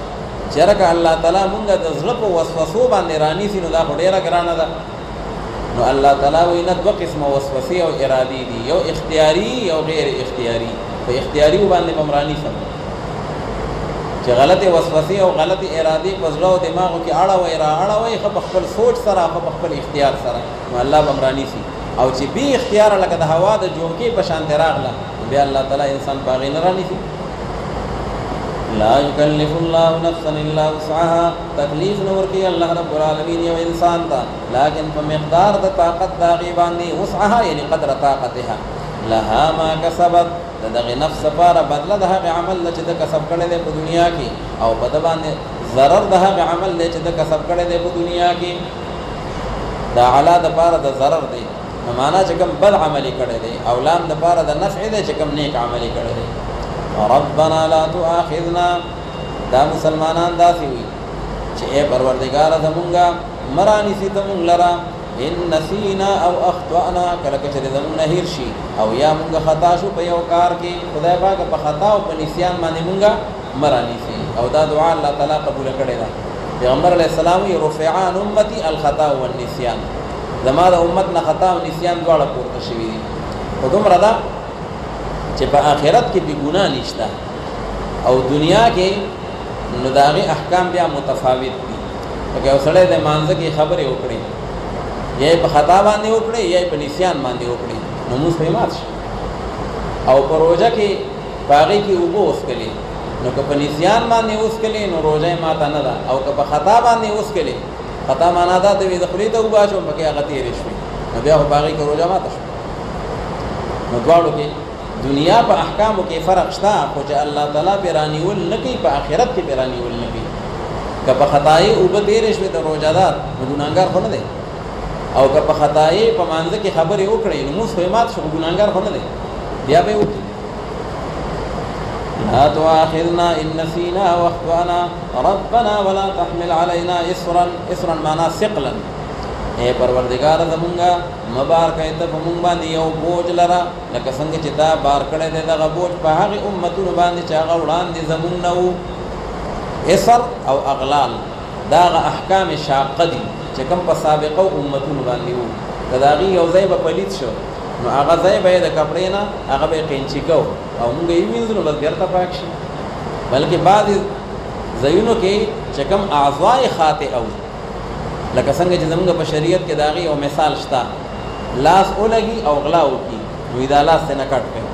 چرګه الله تعالی مونږه د زړه په وسوسو باندې رانی سي نو دا ډیره ګرانه ده. نو الله تعالی وینا دوه قسمه وسوسې او ارادي دي، یو اختیاري یو غیر اختیاري. په اختیاري باندې بمرانی سم چې غلطه وسوسې او غلطه ارادي په زړه او دماغو کې اړه وای خپل سوچ سره خپل اختیار سره نو الله بمرانی سي. او چې بي اختیار لکه د هوا د جوړکې په شان راغله بیا الله تعالی انسان باغی نه رانی سي. لا يكلف الله نفسا الا وسعها، تکلیف نور کی الله رب العالمین یو انسان تا لیکن په مقدار د طاقت داغي باندې وسعها یعنی قدر طاقتها لها ما کسبت دغه نفس لپاره بدله د هغه عمل چې د کسب کړی دی په دنیا کې او په د باندې ضرر د هغه عمل چې د کسب کړی دی په دنیا کې دا علا د لپاره د ضرر دی معنا چې کوم بد عملی کړی دی او لام د لپاره د نفع دی چې کوم نیک عملی کړی دی. ربنا لا تؤاخذنا دا مسلمانان داسې وي چې اے پروردگار زمونږه مرانی سي تمونږ لرا ان نسینا او اخطانا کله چې زمونږ نه هیر شي او یا مونږ خطا شو په یو کار کې خدای پاک په خطا او په نسیان باندې مونږه مرانی سي او دا دعا الله تعالی قبول کړي دا. پیغمبر علیه السلام یې رفع عن امتي الخطا والنسيان، زما د امت نه خطا او نسیان دواړه پورته شوي دي. په دومره ده چې په آخرت کې بې ګناه نشته او دنیا کې نو د هغې احکام بیا متفاوت دي. لکه یو سړی د مانځه کې خبرې وکړي یا یې په خطا باندې وکړي یا یې په نسیان باندې وکړي نو لمونځ پرې مات شي. او په روژه کې په هغې کې اوبه وڅښلې نو که په نسیان باندې وڅښلې نو روژه یې ماته نه ده، او که په خطا باندې وڅښلې خطا معنا دا ته وي د خولې ته اوبه اچوم پکې هغه تېرې شوې نو بیا خو په هغې کې روژه ماته شوه. نو دواړو کې دنیا په احکامو کې فرق شته خو چې الله تعالی پې رانیول نه کوي په آخرت کې پې رانیول نه کوي. که په خطایې اوبه تېرې شوې د روژهدار نو ګناهګار خو نه دی، او که په خطایې په مانځه کې خبرې وکړئ نو لمونځ خو یې مات شو ګناهګار خو نه دی بیا به یې وکړي. لا تؤاخذنا ان نسينا واخطانا ربنا ولا تحمل علينا اسرا معنا ثقلا، اے پروردگار زمونږه مبار کړه ته په مونږ باندې یو بوج لره لکه څنګه چې دا بار کړی دی دغه بوج په هغې امتونو باندې چې هغه وړاندې زمونږ نه وو. اسر او اغلال دا هغه احکام شاقه دي چې کوم په سابقو امتونو باندې وو. که د هغې یو ځای به پلید شو نو هغه ځای به یې د کپړې نه هغه به یې قینچي کو او مونږ یې وینځو نو بس بېرته پاک شي. بلکې بعضې ځایونو کې چې کوم اعضای خاطئه وو لکه څنګه چې زمونږ په شریعت کې د هغې یو مثال شته لاس ولګي او غلا وکړي نو دا لاس ترې نه کټ کړي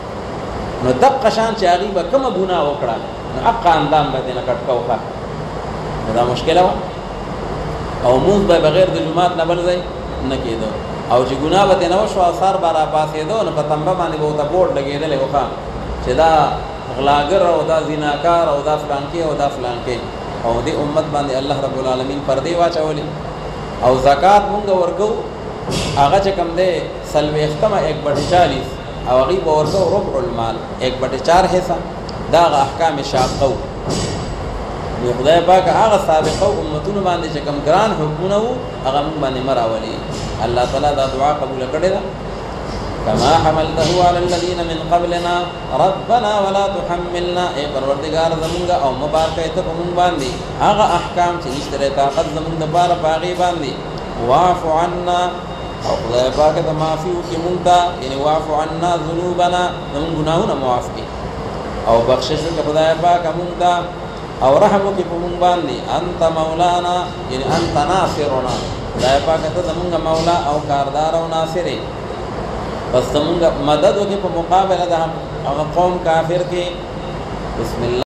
نو دقه شان چې هغې به کومه ګناه وکړه نو حقه اندام به ترې نه کټ کوه نو دا مشکله وه. او مونځ به بغیر د جومات نه بل ځای نه کېده او چې ګناه به ترې نه وشوه او سر به راپاڅېده نو په تنبه باندې به ورته بورډ لګېدلی و چې دا غلاګر او دا زیناکار او دا فلانکې او دا فلانکې او دې امت باندې الله رب العالمین پردې واچولې. او زکات مونږ ورکو هغه چې کوم دی 140 او هغې به ورکو ربع المال 1/4 حصہ دا هغه احکام شاقه وو. نو خدای پاک هغه سابقه امتونو باندې چې کوم ګران حکمونه وو هغه مونږ باندې مه راولي. الله تعالی دا دعا قبوله کړې ده. كما حملته على الذين من قبلنا ربنا ولا تحملنا، اے پروردگار زمونږه او مبارکه ته په مونږ باندې هغه احکام چې نشته طاقت زمونږ دپاره په هغې باندې. واعف عنا او خدای پاک ته معافي وکړي مونږ ته یعنې واعف عنا ذنوبنا زمونږ ګناهونه معاف کړي او بخشش وکړي خدای پاک مونږ ته او رحم وکړي په مونږ باندې. انت مولانا یعنې انت ناصرنا، خدای پاک ته زمونږ مولا او کاردار او ناصر یې بس زمونږ مدد وکړي په مقابله د هغه قوم کافر کې. بسم الله.